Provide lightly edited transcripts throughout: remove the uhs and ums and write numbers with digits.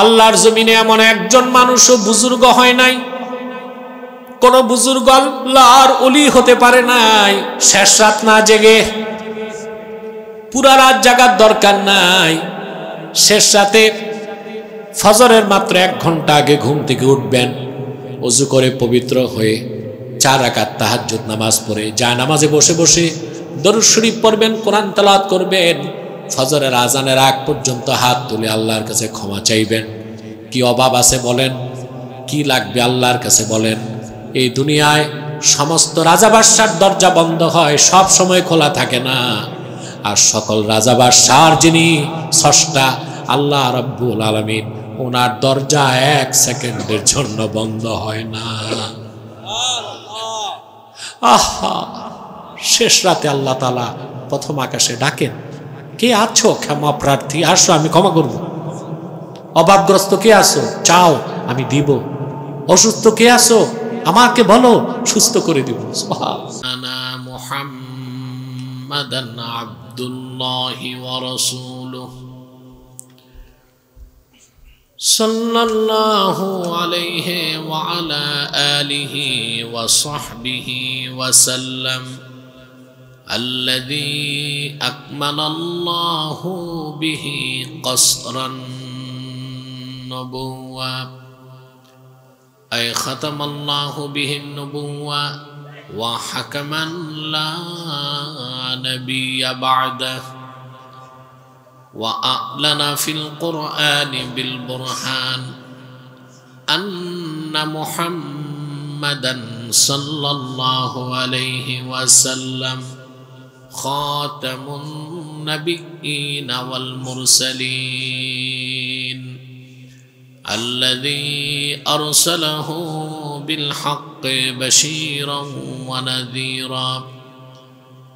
আল্লাহর জমিনে এমন একজন মানুষও বুজুর্গ হয় নাই, কোন বুজুর্গ আল্লাহর ওলি হতে পারে নাই শেষ রাত না জেগে। পুরা রাত জাগার দরকার নাই, শেষ রাতে ফজরের মাত্র 1 ঘন্টা আগে ঘুম থেকে উঠবেন, ওযু করে পবিত্র হয়ে 4 রাকাত তাহাজ্জুদ নামাজ পড়ে জায়নামাজে বসে বসে দরুদ শরীফ পড়বেন, কোরআন তেলাওয়াত করবেন, ফজরের আজানের আগ পর্যন্ত হাত তুলে আল্লাহর কাছে ক্ষমা চাইবেন। কি অভাব আছে বলেন, কি লাগবে আল্লাহর কাছে বলেন? এই দুনিয়ায় সমস্ত রাজা বাদশার দরজা বন্ধ হয়, সব সময় খোলা থাকে না। আর সকল রাজা বাদশার যিনি স্রষ্টা আল্লাহ রাব্বুল আলামিন, ওনার দরজা 1 সেকেন্ডের জন্য বন্ধ হয় না। আহা, শেষ রাতে আল্লাহ তাআলা প্রথম আকাশে ডাকেন, কে আছো ক্ষমা প্রার্থী, আসো আমি ক্ষমা করব। অভাবগ্রস্ত কে আছো, চাও আমি দিব। অসুস্থ কে আছো, আমাকে বলো, সুস্থ করে দিব। আনা মুহাম্মাদান আবদুল্লাহি ওয়া রাসূলুহু সাল্লাল্লাহু আলাইহি ওয়া আলা আলিহি ওয়া সাহবিহি ওয়া সাল্লাম আল্লাযী আকমালাল্লাহু বিহি কসরান নবুওয়া أي ختم الله به النبوة وحكما لا نبي بعده وأعلن في القرآن بالبرهان أن محمدا صلى الله عليه وسلم خاتم النبيين والمرسلين الذي أرسله بالحق بشيرا ونذيرا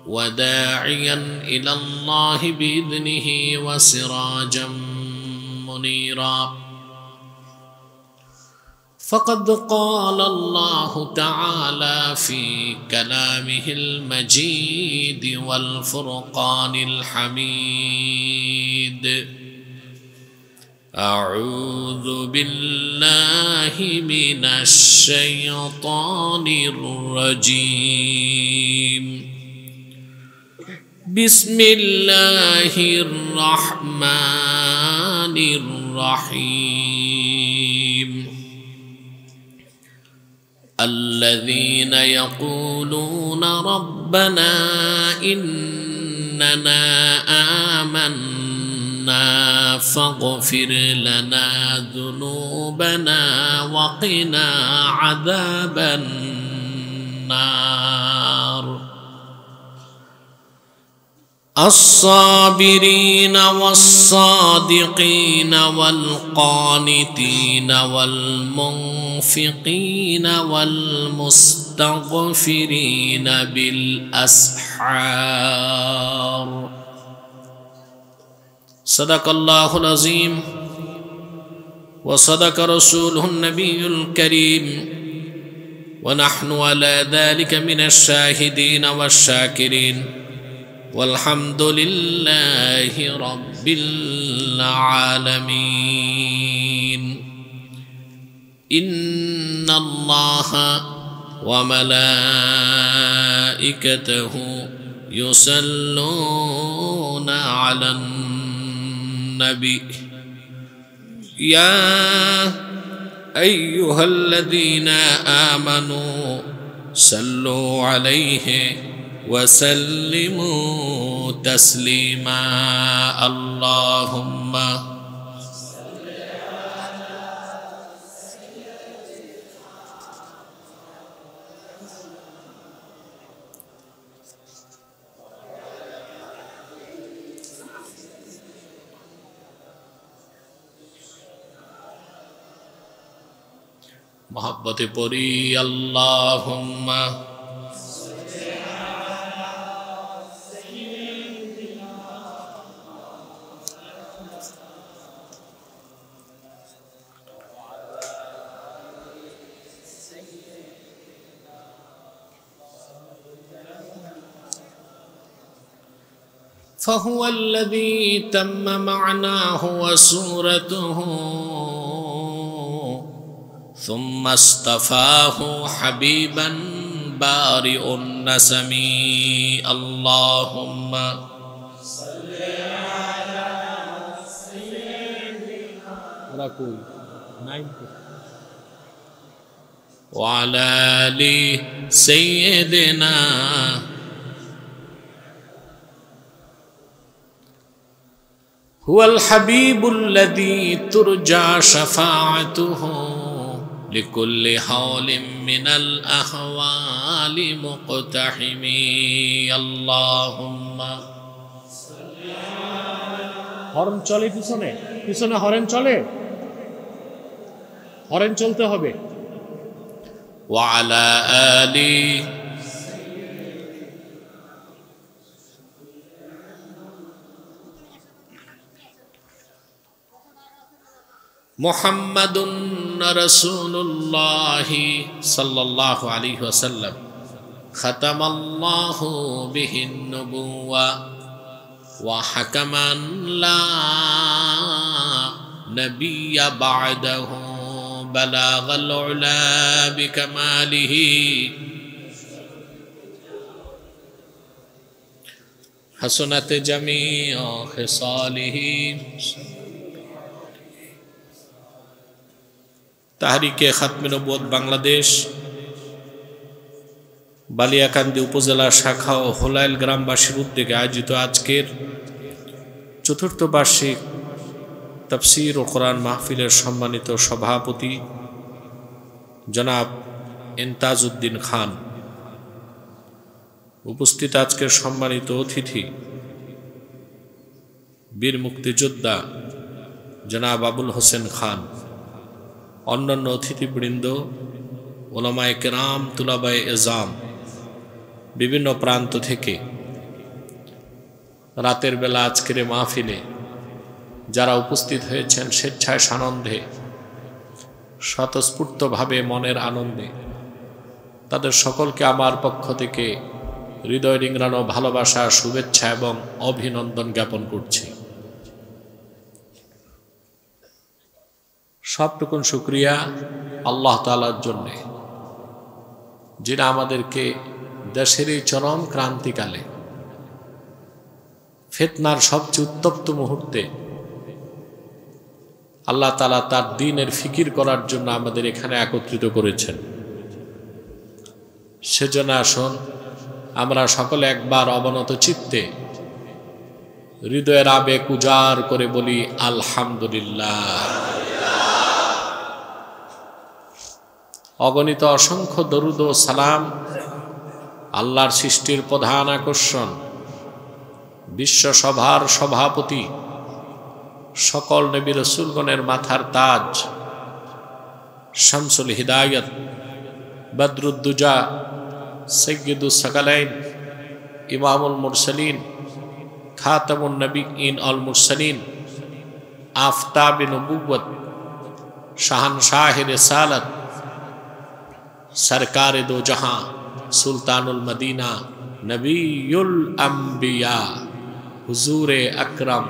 وداعيا إلى الله بإذنه وسراجا منيرا فقد قال الله تعالى في كلامه المجيد والفرقان الحميد أعوذ بالله من الشيطان الرجيم بسم الله الرحمن الرحيم الذين يقولون ربنا إننا آمنا فاغفر لنا ذنوبنا وقنا عذاب النار الصابرين والصادقين والقانتين والمنفقين والمستغفرين بالأسحار صدق الله العظيم وصدق رسوله النبي الكريم ونحن على ذلك من الشاهدين والشاكرين والحمد لله رب العالمين إن الله وملائكته يصلون على النبي يا أيها الذين آمنوا صلوا عليه وسلموا تسليما اللهم محبت پوری اللهم فهو الذي تم معناه وسورته ثم اصطفاه حبيبا بارئ النسم اللهم صل على سيدنا وعلى آل سيدنا هو الحبيب الذي ترجى شفاعته لكل حول من الأحوال مقتحم اللهم হর্ন চলে পিছনে পিছনে হর্ন চলে হর্ন চলতে হবে وعلى آل محمد رسول الله صلى الله عليه وسلم ختم الله به النبوة وحكما لا نبي بعده بلاغ العلا بكماله حسنت جميع خصاله তাহরিকে খাতমে নবুয়ত বাংলাদেশ বালিয়াকান্দি উপজেলা শাখা ও হোলাইল গ্রামবাসীর উদ্যোগে আয়োজিত আজকের চতুর্থ বার্ষিক তাফসীর ও কোরআন মাহফিলের সম্মানিত সভাপতি জনাব ইনতাজ উদ্দিন খান, উপস্থিত আজকের সম্মানিত অতিথি বীর মুক্তিযোদ্ধা জনাব আবুল হোসেন খান, অন্যান্য অতিথিবৃন্দ, ওলামায়ে কেরাম, তুলাবায়ে এজাম, বিভিন্ন প্রান্ত থেকে রাতের বেলা আজকের মাহফিলে যারা উপস্থিত হয়েছেন স্বেচ্ছায় সানন্দে স্বতঃস্ফূর্তভাবে মনের আনন্দে, তাদের সকলকে আমার পক্ষ থেকে হৃদয় রিংড়ানো ভালোবাসা, শুভেচ্ছা এবং অভিনন্দন জ্ঞাপন করছি। সবটুকুন শুকরিয়া আল্লাহ তাআলার জন্যে, যিনি আমাদেরকে দেশের এই চরম ক্রান্তিকালে ফিতনার সবচেয়ে উত্তপ্ত মুহূর্তে আল্লাহ তাআলা তার দ্বীনের ফিকির করার জন্য আমাদের এখানে একত্রিত করেছেন। সেজন্য আসুন আমরা সকলে একবার অবনত চিত্তে হৃদয়ের আবেগ উজাড় করে বলি আলহামদুলিল্লাহ। অগণিত অসংখ্য দরুদ ও সালাম আল্লাহর সৃষ্টির প্রধান আকর্ষণ, বিশ্বসভার সভাপতি, সকল নবী রাসূলগণের মাথার তাজ, শামসুল হিদায়াত, বদরুদ্দুজা, সাইয়্যিদুস সাকালাইন, ইমামুল মুরসালিন, খাতামুন নবিয়্যিন আল মুরসালিন, আফতাবে নবুওয়াত, শাহানশাহে রিসালাত, সরকারে দো জাহাं, সুলতানুল মদিনা, নবিয়ুল আম্বিয়া, হুজুরে আকরম,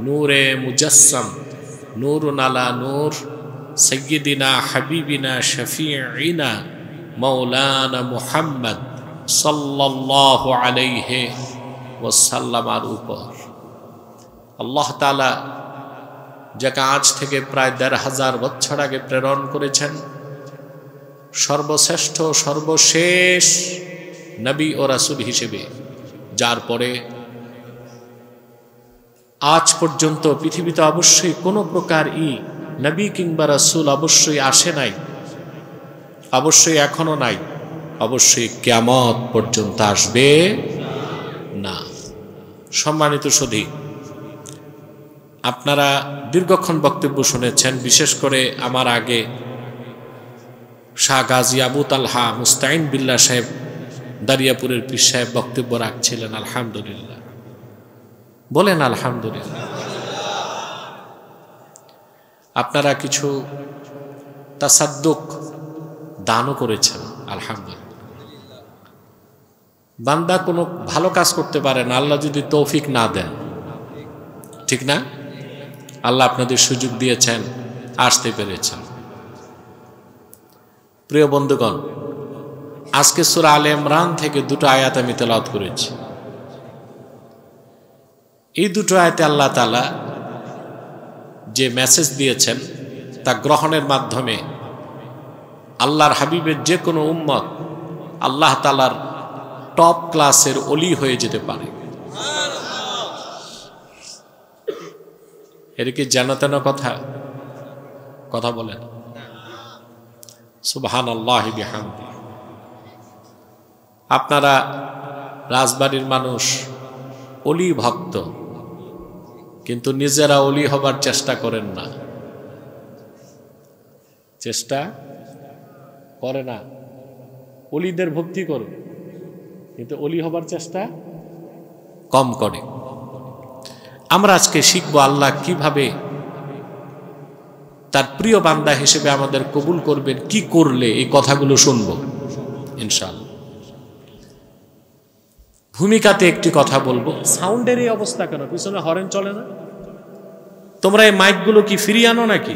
নূরে মুজাসসম, নূরুন আলা নূর, সাইয়্যিদিনা হাবিবিনা শফিঈনা মাওলানা মুহাম্মদ সাল্লাল্লাহু আলাইহি ওয়াসাল্লামের উপর আল্লাহ তাআলা যাকে আজ থেকে প্রায় ১৫০০ বছর আগে প্রেরণ করেছেন, সর্বশ্রেষ্ঠ সর্বশেষ নবী ও রাসূল হিসেবে, যার পরে আজ পর্যন্ত পৃথিবীতে অবশ্যই কোনো প্রকার নবী কিংবা রাসূল অবশ্যই আসে নাই, অবশ্যই এখনো নাই, অবশ্যই কিয়ামত পর্যন্ত আসবে না। সম্মানিত সুধী, আপনারা দীর্ঘক্ষণ বক্তব্য শুনেছেন। বিশেষ করে আমার আগে শাহ গাজী আবু তালহা মুস্তাইন বিল্লাহ সাহেব দারিয়াপুরের পীর সাহেব বক্তব্য রাখছিলেন। আলহামদুলিল্লাহ বলেন, আলহামদুলিল্লাহ। আপনারা কিছু তাসাদ্দুক দানও করেছেন, আলহামদুলিল্লাহ। বান্দা কোনো ভালো কাজ করতে পারে না আল্লাহ যদি তৌফিক না দেন, ঠিক না? আল্লাহ আপনাদের সুযোগ দিয়েছেন, আসতে পেরেছেন। প্রিয় বন্ধুগণ, আজকে সূরা আলে ইমরান থেকে দুটো আয়াত আমি তেলাওয়াত করেছি। এই দুটো আয়াতে আল্লাহ তাআলা যে মেসেজ দিয়েছেন তা গ্রহণের মাধ্যমে আল্লাহর হাবিবের যে কোনো উম্মত আল্লাহ তাআলার টপ ক্লাসের ওলি হয়ে যেতে পারে। এর কি জানাতেন কথা বলেন? সুবহানাল্লাহি বিহামদি। আপনারা রাজবাড়ির মানুষ, ওলি ভক্ত, কিন্তু নিজেরা ওলি হবার চেষ্টা করেন না, চেষ্টা করে না। ওলিদের ভক্তি করে, কিন্তু ওলি হবার চেষ্টা কম করে। আমরা আজকে শিখবো আল্লাহ কিভাবে তার প্রিয় বান্দা হিসেবে আমাদের কবুল করবেন, কি করলে এই কথাগুলো শুনবো ইনশাআল্লাহ। ভূমিকাতে একটি কথা বলবো। সাউন্ডের এই অবস্থা কেন? পিছনে হরেন চলে না? তোমরা এই মাইকগুলো কি ফিরিয়ে আনো নাকি?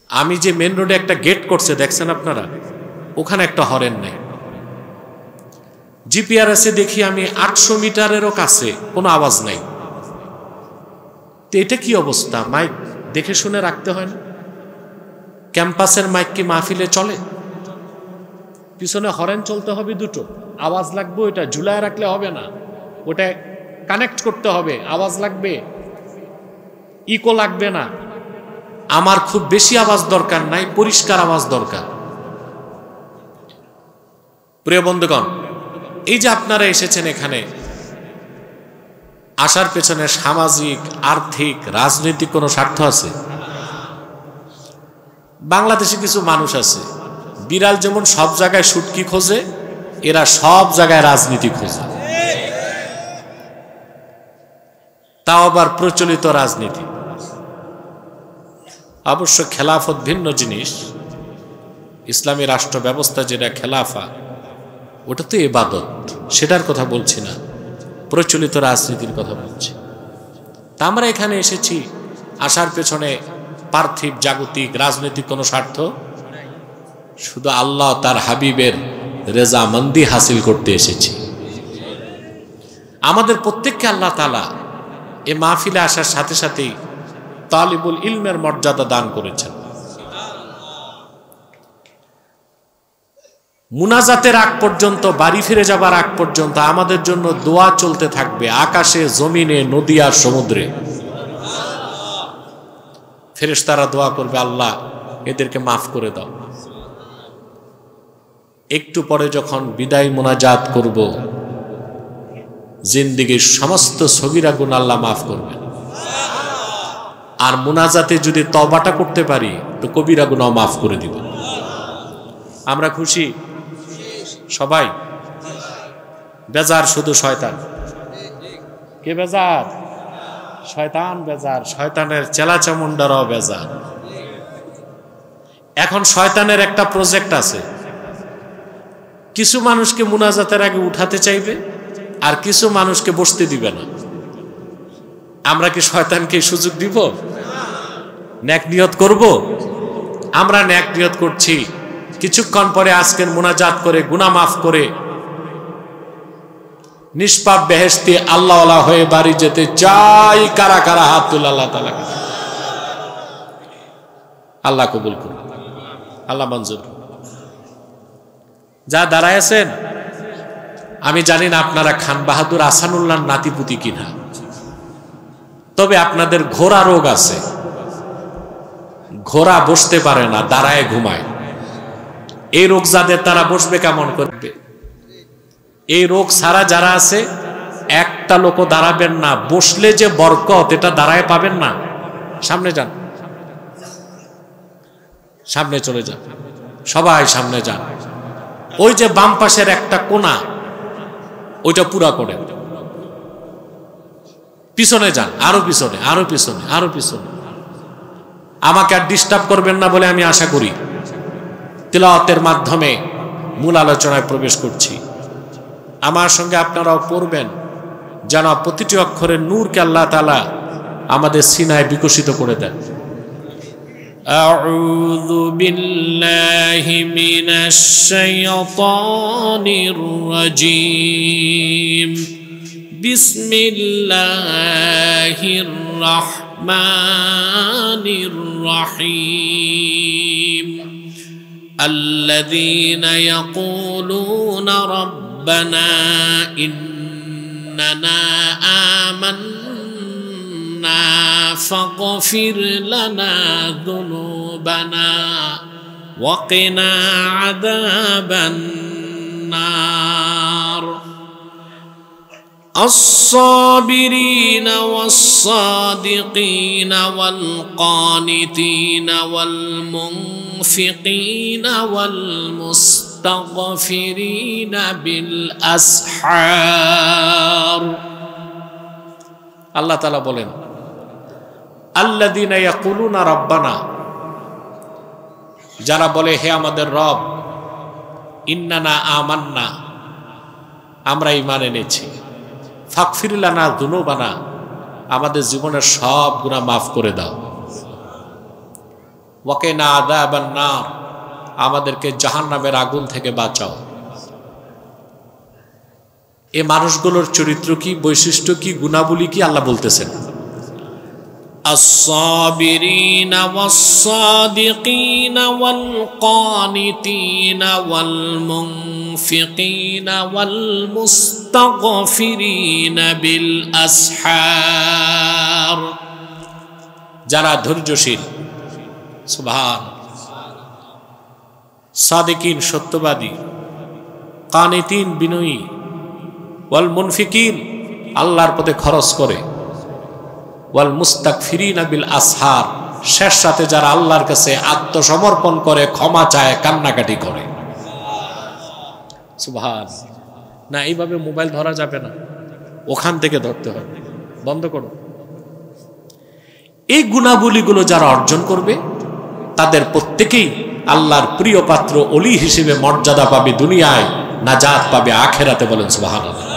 আমি যে মেন রোডে একটা গেট করছে দেখছেন আপনারা, ওখানে একটা হরেন নেই। জিপিআরএসে দেখি আমি 800 মিটারেরও কাছে কোনো আওয়াজ নাই। তো এটা কি অবস্থা? মাইক দেখে শুনে রাখতে হয় না? ক্যাম্পাসের মাইক কি মাহফিলে চলে? পিছনে হরেন চলতে হবে দুটো, আওয়াজ লাগবে, ওটা ঝুলায় রাখলে হবে না, ওটা কানেক্ট করতে হবে, আওয়াজ লাগবে, ইকো লাগবে না। আমার খুব বেশি আওয়াজ দরকার নাই, পরিষ্কার আওয়াজ দরকার। প্রিয় বন্ধুগণ, এই যে আপনারা এসেছেন এখানে, আসার পেছনে সামাজিক, আর্থিক, রাজনৈতিক কোনো স্বার্থ আছে? বাংলাদেশে কিছু মানুষ আছে, বিড়াল যেমন সব জায়গায় শুটকি খোঁজে, এরা সব জায়গায় রাজনীতি খোঁজে, তাও আবার প্রচলিত রাজনীতি। অবশ্য খেলাফত ভিন্ন জিনিস। ইসলামী রাষ্ট্র ব্যবস্থা যেটা খেলাফা, ওটা তো ইবাদত, সেটার কথা বলছি না, প্রচলিত রাজনীতির কথা বলছি। তা আমরা এখানে এসেছি, আসার পেছনে পার্থিব, জাগতিক, রাজনৈতিক কোনো স্বার্থ, শুধু আল্লাহ তার হাবিবের রেজামন্দি হাসিল করতে এসেছি। আমাদের প্রত্যেককে আল্লাহ তাআলা এ মাহফিলে আসার সাথে সাথেই তালিবুল ইলমের মর্যাদা দান করেছেন। মুনাজাতের আগ পর্যন্ত, বাড়ি ফিরে যাবার আগ পর্যন্ত আমাদের জন্য দোয়া চলতে থাকবে, আকাশে, জমিনে, নদী আর সমুদ্রে। ফেরেশতারা দোয়া করবে, আল্লাহ এদেরকে মাফ করে দাও। একটু পরে যখন বিদায় মুনাজাত করব, জিন্দেগীর সমস্ত সগীরা গুনাহ আল্লাহ মাফ করবেন। আর মুনাজাতে যদি তওবাটা করতে পারি তো কবিরা গুনাহ মাফ করে দিব। আমরা খুশি সবাই? বেজার শুধু শয়তান। কে বেজার? শয়তান বেজার, শয়তানের চেলা চামুন্ডারাও বেজার। এখন শয়তানের একটা প্রজেক্ট আছে, কিছু মানুষকে মুনাজাতের আগে উঠাতে চাইবে, আর কিছু মানুষকে বসতে দিবে না। আমরা কি শয়তানকে সুযোগ দিব? নেক নিয়ত করব? আমরা নেক নিয়ত করছি, কিছুক্ষণ পরে আজকের মুনাজাত করে গুনাহ মাফ করে নিষ্পাপ বেহেশতি আল্লাহওয়ালা হয়ে বাড়ি যেতে চাই। কারা কারা হাত তুলে আল্লাহ তাআলা আল্লাহ কবুল করুন, আল্লাহ মঞ্জুর। যা দাঁড়ায় আছেন, আমি জানি না আপনারা খান বাহাদুর আহসানুল্লাহর নাতিপুতি কিনা, তবে আপনাদের ঘোড়া রোগ আছে। ঘোড়া বসতে পারে না, দাঁড়ায় ঘুমায়। এই রোগ যাদের, তারা বসবে কেমন করবে? এই রোগ ছাড়া যারা আছে, একটা লোকও দাঁড়াবেন না। বসলে যে বরকত, এটা দাঁড়ায় পাবেন না। সামনে যান, সামনে চলে যান, সবাই সামনে যান। ওই যে বাম পাশের একটা কোণা, ওইটা পুরা করেন। পিছনে যান, আরো পিছনে, আরো পিছনে, আরো পিছনে। আমাকে আর ডিস্টার্ব করবেন না বলে আমি আশা করি। তিলাওয়াতের মাধ্যমে মূল আলোচনায় প্রবেশ করছি। আমার সঙ্গে আপনারাও পড়বেন, যেন প্রতিটি অক্ষরের নূরকে আল্লাহ তাআলা আমাদের সিনায় বিকশিত করে দেন। أعوذ بالله من الشيطان الرجيم بسم الله الرحمن الرحيم الذين يقولون ربنا إننا آمنا فاغفر لنا ذنوبنا وقنا عذاب النار الصابرين والصادقين والقانتين والمنفقين والمستغفرين بالأسحار আল্লাহ তাআলা বলেন আল্লাযীনা ইয়াকুলুনা রাব্বানা, যারা বলে হে আমাদের রব, ইন্নানা আমান্না, আমরা ঈমান এনেছি, ফাগফির লানা যুনুবানা, আমাদের জীবনের সব গুনাহ মাফ করে দাও, ওয়াকিনা আযাবান নার, আমাদেরকে জাহান্নামের আগুন থেকে বাঁচাও। এই মানুষগুলোর চরিত্র কি, বৈশিষ্ট্য কি, গুণাবলী কি আল্লাহ বলতেছেন। الصابرين والصادقين والقانتين والمنفقين والمستغفرين بالأسحار, যারা ধৈর্যশীল, সুবহান, সাদিকিন সত্যবাদী, কানিতিন বিনয়ী, ওয়াল মুনফিকিন আল্লাহর পথে খরচ করে, ওয়াল মুস্তাগফিরিনা বিল আসহার শেষ সাথে যারা আল্লাহর কাছে আত্মসমর্পণ করে, ক্ষমা চায়, কান্নাকাটি করে। সুবহান। না, এইভাবে মোবাইল ধরা যাবে না, ওখান থেকে ধরতে হবে, বন্ধ করো। এই গুণাবলীগুলো যারা অর্জন করবে তাদের প্রত্যেকেই আল্লাহর প্রিয় পাত্র ওলি হিসেবে মর্যাদা পাবে, দুনিয়ায় নাজাত পাবে, আখেরাতে। বলেন সুবহানাল্লাহ।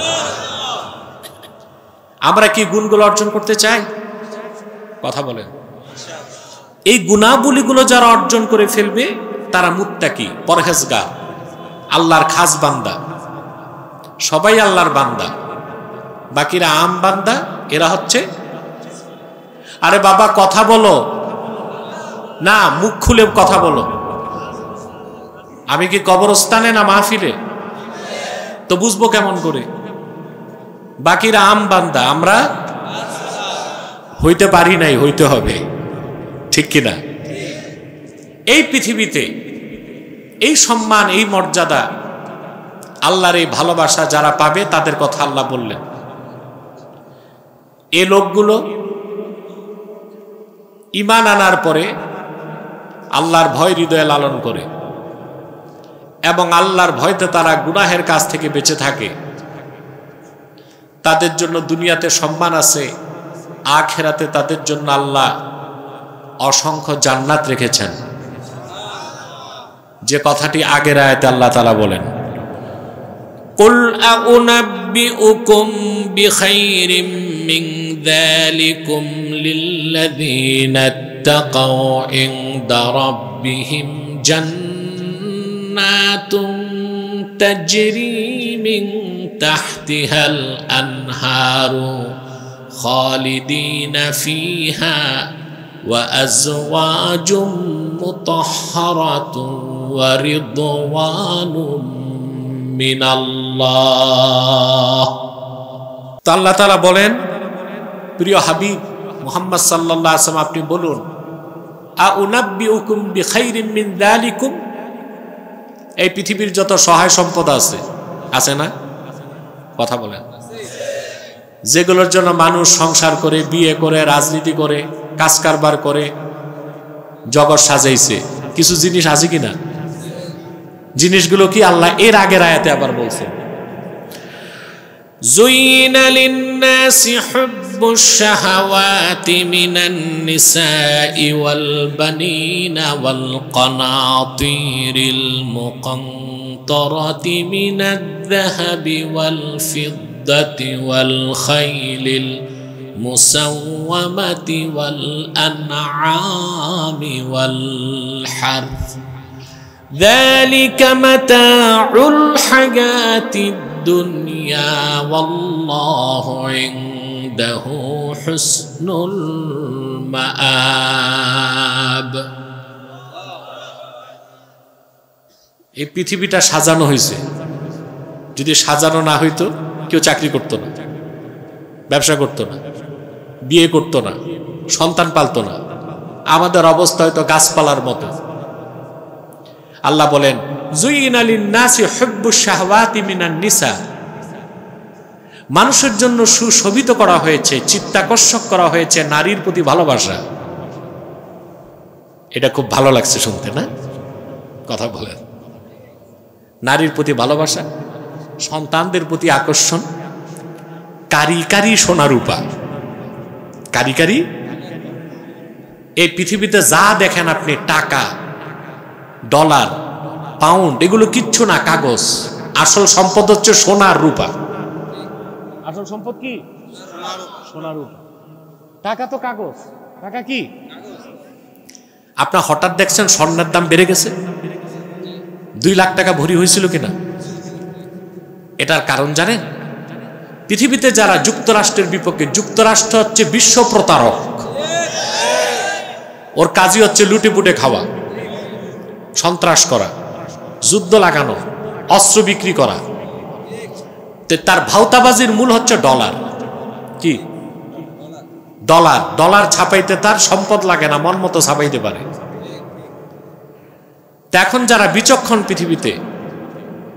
আমরা কি গুণগুলো অর্জন করতে চাই? কথা বলেন। এই গুণাবলীগুলো যারা অর্জন করে ফেলবে তারা মুত্তাকি, পরহেজগার, আল্লাহর খাস বান্দা। সবাই আল্লাহর বান্দা, বাকিরা আম বান্দা। এরা হচ্ছে, আরে বাবা কথা বলো না, মুখ খুলে কথা বলো। আমি কি কবরস্থানে না মাহফিলে? তো বুঝবো কেমন করে? বাকিরা আম বান্দা, আমরা হইতে পারি নাই, হইতে হবে, ঠিক কিনা? এই পৃথিবীতে এই সম্মান, এই মর্যাদা, আল্লাহর এই ভালোবাসা যারা পাবে তাদের কথা আল্লাহ বললেন। এই লোকগুলো ঈমান আনার পরে আল্লাহর ভয় হৃদয়ে লালন করে এবং আল্লাহর ভয়তে তারা গুনাহের কাছ থেকে বেঁচে থাকে। তাদের জন্য দুনিয়াতে সম্মান আছে, আখিরাতে তাদের জন্য আল্লাহ অসংখ্য জান্নাত রেখেছেন। যে কথাটি আগের আয়াতে আল্লাহ তাআলা বলেন, কুল আউনাব্বিউকুম বিখাইরিম মিন যালিকুম লিল্লাযীনা ইত্তাকাউ ইনদা রাব্বিহিম জান্নাতুন তাজরি মিন তাহতিহাল আনহারু খালিদিনা ফিহা ওয়া আজওয়াজুম মুতাহহারাতুন ওয়া রিদওয়ানুম মিনাল্লাহ। তো আল্লাহ তাআলা বলেন, প্রিয় হাবিব মুহাম্মদ সাল্লাল্লাহু আলাইহি ওয়াসাল্লাম, আপনি বলুন, আউনাব্বিউকুম বিখাইরিম মিন যালিকুম, এই পৃথিবীর যত সহায় সম্পদ আছে, আছে না? কথা বলেন। যেগুলোর জন্য মানুষ সংসার করে, বিয়ে করে, রাজনীতি করে, কাজ কারবার করে, জগৎ সাজাইছে, কিছু জিনিস আছে কিনা? জিনিসগুলো কি আল্লাহ এর আগের আয়াতে আবার বলছেন, যুইনা লিন-নাসি হুব্বুশ শাহাওয়াতি মিনান নিসাই ওয়াল বানিনা ওয়াল কানাতিরিল মুকান্তারাতি মিনাদ-যাহাবি ওয়াল ফিদ্দাতি ওয়াল খাইলিল মুসাওয়ামাতি ওয়াল আনআমি ওয়াল হারথ যালিকা মাতাউল হায়াতিদ দুনিয়া ওয়াল্লাহু ইনদাহু হুসনুল মাআব। এই পৃথিবীটা সাজানো হয়েছে, যদি সাজানো না হইতো কেউ চাকরি করতো না, ব্যবসা করতো না, বিয়ে করতো না, সন্তান পালতো না, আমাদের অবস্থা হয়তো গাছপালার মতো। আল্লাহ বলেন যুইনা লিন-নাসি হুব্বুশ শাহওয়াতি মিনান নিসা, মানুষের জন্য সুশোভিত করা হয়েছে, চিত্তাকর্ষক করা হয়েছে নারীর প্রতি ভালোবাসা। এটা খুব ভালো লাগছে শুনতে, না? কথা বলেন, নারীর প্রতি ভালোবাসা, সন্তানদের প্রতি আকর্ষণ, কারি কারি সোনা রূপা, কারি কারি। এই পৃথিবীতে যা দেখেন আপনি, টাকা, ডলার, পাউন্ড, এগুলো কিচ্ছু না, কাগজ। আসল সম্পদ হচ্ছে সোনার রূপা। আসল সম্পদ কি? সোনার রূপা। টাকা তো কাগজ, টাকা কি? আপনার হঠাৎ দেখছেন স্বর্ণের দাম বেড়ে গেছে, 2 লাখ টাকা ভরি হয়েছিল কিনা? এটার কারণ জানেন? পৃথিবীতে যারা যুক্তরাষ্ট্রের বিপক্ষে, যুক্তরাষ্ট্র হচ্ছে বিশ্ব প্রতারক, ওর কাজই হচ্ছে লুটেপুটে খাওয়া, সন্ত্রাস করা, যুদ্ধ লাগানো, অস্ত্র বিক্রি করা। তার ভাওতাবাজির মূল হচ্ছে ডলার। কি? ডলার। ডলার ছাপাইতে তার সম্পদ লাগে না, মন মতো ছাপাইতে পারে। এখন যারা বিচক্ষণ পৃথিবীতে,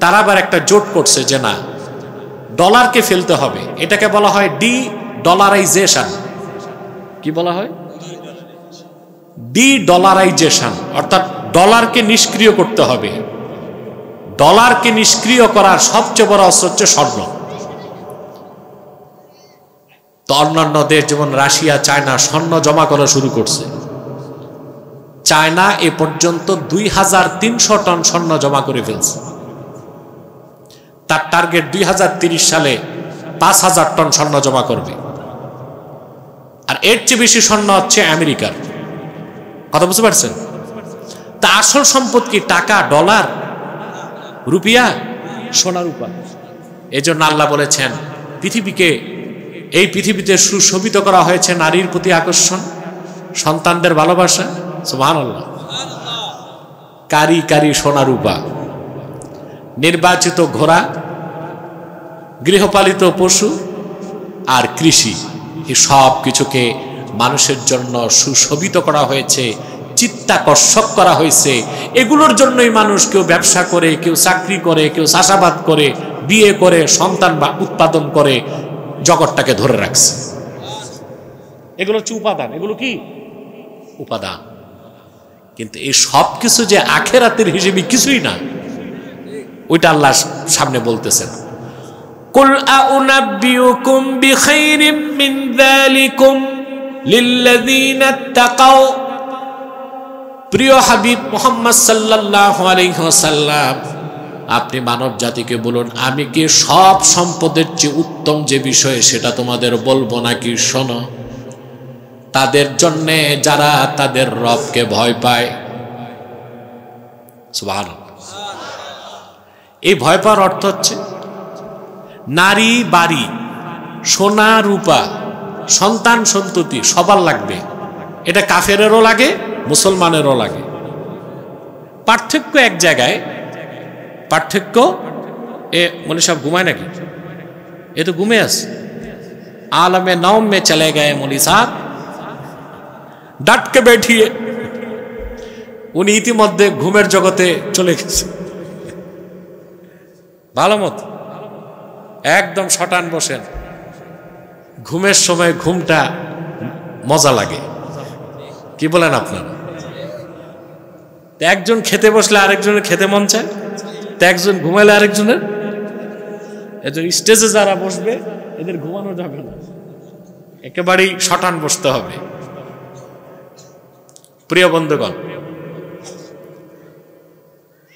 তারা আবার একটা জোট করছে যে না, ডলারকে ফেলতে হবে। এটাকে বলা হয় ডি ডলারাইজেশন। কি বলা হয়? ডি ডলারাইজেশন, অর্থাৎ ডলারকে নিষ্ক্রিয় করতে হবে। ডলারকে নিষ্ক্রিয় করার সবচেয়ে বড় অস্ত্র হচ্ছে স্বর্ণ। তো অন্যান্য দেশ যেমন রাশিয়া, চায়না স্বর্ণ জমা করা শুরু করছে। চায়না এ পর্যন্ত 2300 টন স্বর্ণ জমা করে ফেলছে। তার টার্গেট 2030 সালে 5000 টন স্বর্ণ জমা করবে। আর এর চেয়ে বেশি স্বর্ণ হচ্ছে আমেরিকার। কথা বুঝতে পারছেন? তা আসল সম্পদ কি? টাকা, ডলার, রুপিয়া, সোনা রূপা। এই জন্য আল্লাহ বলেছেন এই পৃথিবীতে সুশোভিত করা হয়েছে নারীর প্রতি আকর্ষণ, সন্তানদের ভালোবাসা। সুবহানাল্লাহ। কারি কারি সোনা রূপা, নির্বাচিত ঘোড়া, গৃহপালিত পশু আর কৃষি, এই সব কিছুকে মানুষের জন্য সুশোভিত করা হয়েছে, চিত্তাকর্ষক করা হয়েছে। এগুলোর জন্যই মানুষ কেউ ব্যবসা করে, কেউ চাকরি করে, কেউ চাষাবাদ করে, বিয়ে করে, সন্তান বা উৎপাদন করে, জগৎটাকে ধরে রাখছে। এগুলো হচ্ছে উপাদান। এগুলো কি উপাদান? কিন্তু এই সব কিছু যে আখেরাতের হিসেবে কিছুই না, ওইটা আল্লাহ সামনে বলতেছেন। কুল আউনাব্বিউকুম বিখাইরিম মিন যালিকুম লিল্লাযীনা তাকাও। প্রিয় হাবিব মুহাম্মদ সাল্লাল্লাহু আলাইহি ওয়াসাল্লাম, আপনি মানব জাতিকে বলুন, আমি কি সব সম্পদের চেয়ে উত্তম যে বিষয় সেটা তোমাদের বলবো নাকি? শোনো, তাদের জন্যে যারা তাদের রবকে ভয় পায়। সুবহানাল্লাহ। এই ভয় পাওয়ার অর্থ হচ্ছে নারী, বাড়ি, সোনা রূপা, সন্তান সন্ততি সবার লাগবে। এটা কাফেরেরও লাগে, মুসলমানেরও লাগে। পার্থক্য এক জায়গায়। পার্থক্য, এ মনে সব ঘুমায় নাকি? এ তো ঘুমে আছে। आलम नौम में चले गए मौली साहब, डट के बैठिए। উনি ইতিমধ্যে ঘুমের জগতে চলে গেছে। ভালো মতো একদম শটান বসেন। ঘুমের সময় ঘুমটা মজা লাগে, কি বলেন আপনারা? একজন খেতে বসলে আরেকজনের খেতে মন চায়, তো একজন ঘুমাইলে আরেকজনের। এজন স্টেজে যারা বসবে এদের ঘুমানো যাবে না, একেবারেই শটান বসতে হবে। প্রিয় বন্ধুগণ,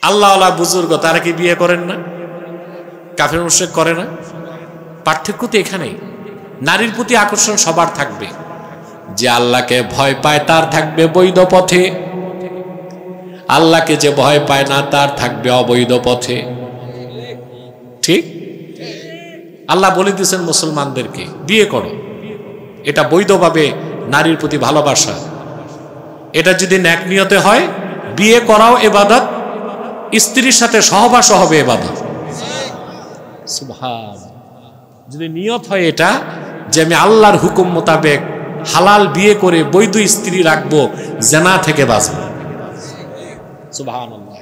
আল্লাহওয়ালা বুজুর্গ তারা কি বিয়ে করেন না? কাফের মুশরিক করে না? পার্থক্য তো এখানেই। নারীর প্রতি আকর্ষণ সবার থাকবে। যে আল্লাহকে ভয় পায় তার থাকবে বৈধ পথে, আল্লাহকে যে ভয় পায় না তার থাকবে অবৈধ পথে। ঠিক? আল্লাহ বলে দিয়েছেন মুসলমানদেরকে বিয়ে করো, এটা বৈধভাবে নারীর প্রতি ভালোবাসা। এটা যদি নেক নিয়তে হয়, বিয়ে করাও ইবাদত, স্ত্রীর সাথে সহবাসও হবে ইবাদত। সুবহান। যদি নিয়ত হয় এটা যে আমি আল্লাহর হুকুম মোতাবেক হালাল বিয়ে করে বৈধ স্ত্রী রাখবো, জেনা থেকে বাঁচবো। সুবহানাল্লাহ।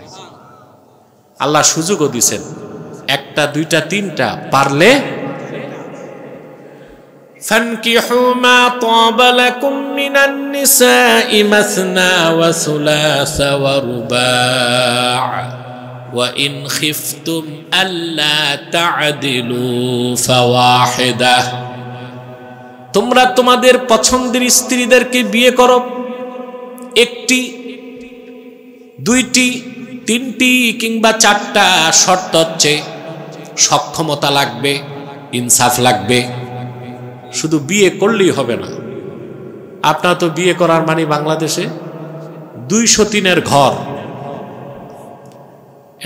আল্লাহ সুযোগও দিয়েছেন, একটা দুইটা তিনটা, পারলে فانكحوا ما طاب لكم من النساء مثنى وثلاث ورباع وإن خفتم ألا تعدلوا فواحدة। তোমরা তোমাদের পছন্দের স্ত্রীদেরকে বিয়ে করো, একটি, দুইটি, তিনটি কিংবা চারটা। শর্ত হচ্ছে সক্ষমতা লাগবে, ইনসাফ লাগবে। শুধু বিয়ে করলেই হবে না। আপনার তো বিয়ে করার মানে বাংলাদেশে 203-এর ঘর,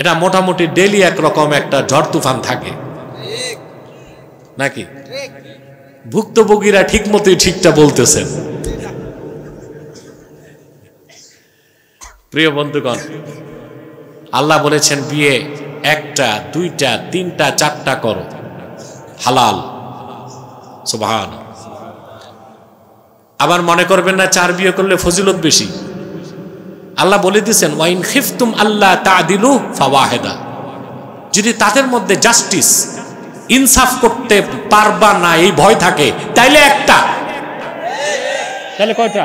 এটা মোটামুটি ডেলি একরকম একটা ঝড় তুফান থাকে নাকি? ভুক্তভোগীরা ঠিক মতোই ঠিকটা বলতেছেন। প্রিয় বন্ধুগণ, আল্লাহ বলেছেন বিয়ে একটা, দুইটা, তিনটা, চারটা করো, হালাল। সুবহান। আবার মনে করবেন না 4 বিয়ে করলে ফজিলত বেশি। আল্লাহ বলে দিয়েছেন ওয়াইন খিফতুম আল্লাহ তা'দিলু ফাওয়াহিদা। যদি তাদের মধ্যে জাস্টিস, ইনসাফ করতে পারবা না এই ভয় থাকে, তাইলে একটা। তাহলে কয়টা?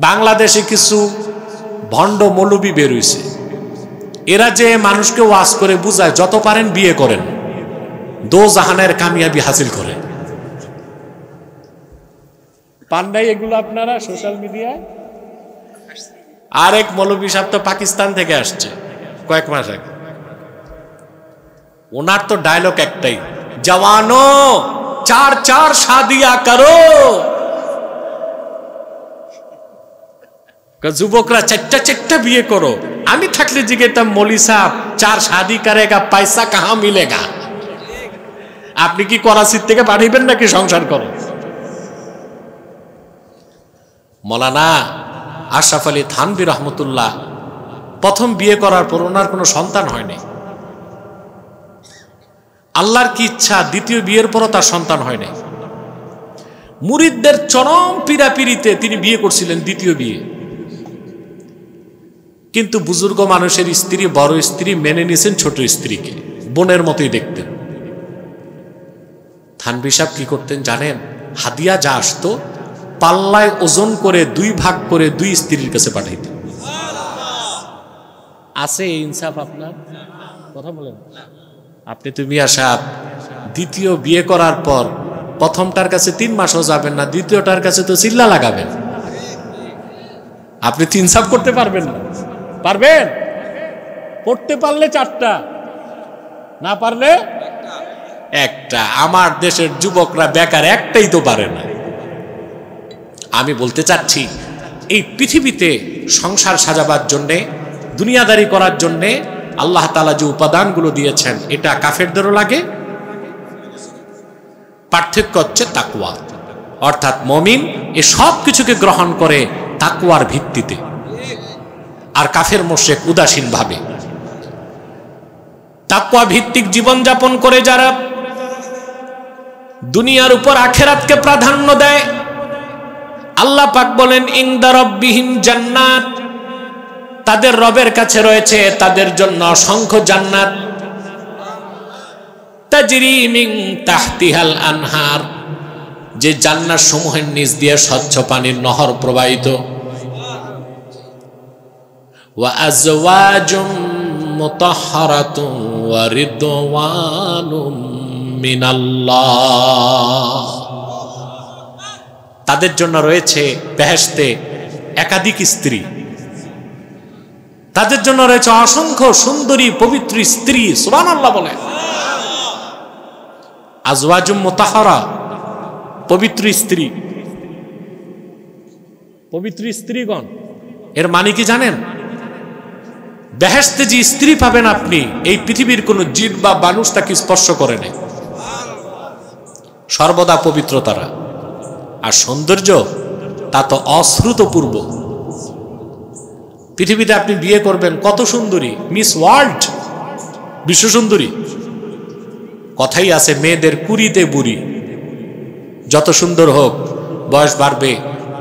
বাংলাদেশে কিছু ভণ্ড মৌলবি বের হইছে, এরা যে মানুষকে ওয়াজ করে বুঝায় যত পারেন বিয়ে করেন, দো জাহানের কামিয়াবি হাসিল করে। পান নাই এগুলো আপনারা সোশ্যাল মিডিয়ায়? আরেক মৌলবি সাহেব তো পাকিস্তান থেকে আসছে কয়েক মাস আগে, ওনার তো ডায়লগ একটাই, জওয়ানো 4 শাদিয়া করো। যুবকরা 4 বিয়ে করো। আমি থাকলে জিজ্ঞেতাম মৌলী সাহেব 4 শাদি করেগা, পয়সা কাহা মিলেগা? আপনি কি করাচির থেকে পাঠাইবেন নাকি সংসার করো? মৌলানা আশরাফ আলী থানভী রহমতুল্লাহ প্রথম বিয়ে করার পর ওনার কোনো সন্তান হয়নি। আল্লাহর কি ইচ্ছা, দ্বিতীয় বিয়ের পরও তার সন্তান হয়নি। মুরিদদের চরম পীড়াপিড়িতে তিনি বিয়ে করছিলেন, দ্বিতীয় বিয়ে। কিন্তু বুজুর্গ মানুষের স্ত্রী, বড় স্ত্রী মেনে নিয়েছেন ছোট স্ত্রীকে, বোনের মতোই দেখতেন। থানভী সাহেব কি করতেন জানেন? হাদিয়া যা আসতো পাল্লায় ওজন করে 2 ভাগ করে 2 স্ত্রীর কাছে পাঠাইতেন। আছে ইনসাফ? আপনার কথা বলেন। আপনি তো মিয়া সাহেব দ্বিতীয় বিয়ে করার পর প্রথমটার কাছে 3 মাসও যাবেন না, দ্বিতীয়টার কাছে তো চিল্লা লাগাবেন। আপনি তো ইনসাফ করতে পারবেন না। পারবেন? পড়তে পারলে 4টা, না পারলে একটা। আমার দেশের যুবকরা বেকার একটাই তো পারে না। আমি বলতে চাচ্ছি এই পৃথিবীতে সংসার সাজাবার জন্যে, দুনিয়াদারি করার জন্যে আল্লাহ তাআলা যে উপাদানগুলো দিয়েছেন, এটা কাফেরদেরও লাগে। পার্থক্য হচ্ছে তাকওয়া, অর্থাৎ মুমিন এই সব কিছুকে গ্রহণ করে তাকওয়ার ভিত্তিতে, আর কাফের মুশরিক উদাসীন ভাবে। তাকওয়া ভিত্তিক জীবন যাপন করে যারা দুনিয়ার উপর আখিরাতকে প্রাধান্য দেয়, আল্লাহ পাক বলেন ইনদা রাব্বিহিম জান্নাত, তাদের রবের কাছে রয়েছে তাদের জন্য অসংখ্য জান্নাত। তাজরি মিন তাহতিহাল আনহার, যে জান্নাত সমূহের নিচ দিয়ে স্বচ্ছ পানির নহর প্রবাহিত। ওয়া আজওয়াজুম মুতাহহারাতুন ওয়া রিদওয়ানুম মিনাল্লাহ, তাদের জন্য রয়েছে বেহেশতে একাধিক স্ত্রী, তাদের জন্য রয়েছে অসংখ্য সুন্দরী পবিত্র স্ত্রী। সুবহানাল্লাহ বলে। আজওয়াজুম মুতাহহারা, পবিত্র স্ত্রী। পবিত্র স্ত্রীগণ এর মানে কি জানেন? বেহেশতে যে স্ত্রী পাবেন আপনি, এই পৃথিবীর কোন জিন বা মানুষ তাকে স্পর্শ করে নাই, সর্বদা পবিত্র তারা। আর সৌন্দর্য তা তো অশ্রুতপূর্ব। পৃথিবীতে আপনি বিয়ে করবেন, কত সুন্দরী, মিস ওয়ার্ল্ড, বিশ্ব সুন্দরী। কথাই আছে মেয়েদের কুড়িতে বুড়ি। যত সুন্দর হোক, বয়স বাড়বে,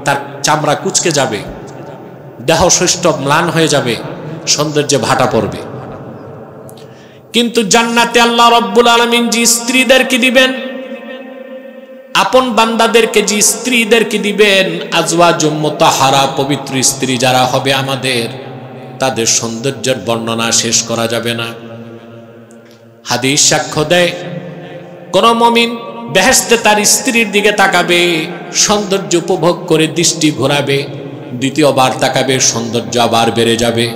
তার চামড়া কুচকে যাবে, দেহ সুষ্ঠ ম্লান হয়ে যাবে, সৌন্দর্যে ভাটা পড়বে। কিন্তু জান্নাতে আল্লাহ রব্বুল আলামিন যে স্ত্রীদেরকে দিবেন, আপন বান্দাদেরকে যে স্ত্রীদেরকে দিবেন, আজওয়াজুম মুতাহহারা, পবিত্র স্ত্রী যারা হবে আমাদের, তাদের সৌন্দর্যের বর্ণনা শেষ করা যাবে না। হাদিস সাক্ষ্য দেয়, কোন মুমিন বেহেশতে তার স্ত্রীর দিকে তাকাবে, সৌন্দর্য উপভোগ করে দৃষ্টি ঘোরাবে, দ্বিতীয়বার তাকাবে, সৌন্দর্য আবার বেড়ে যাবে,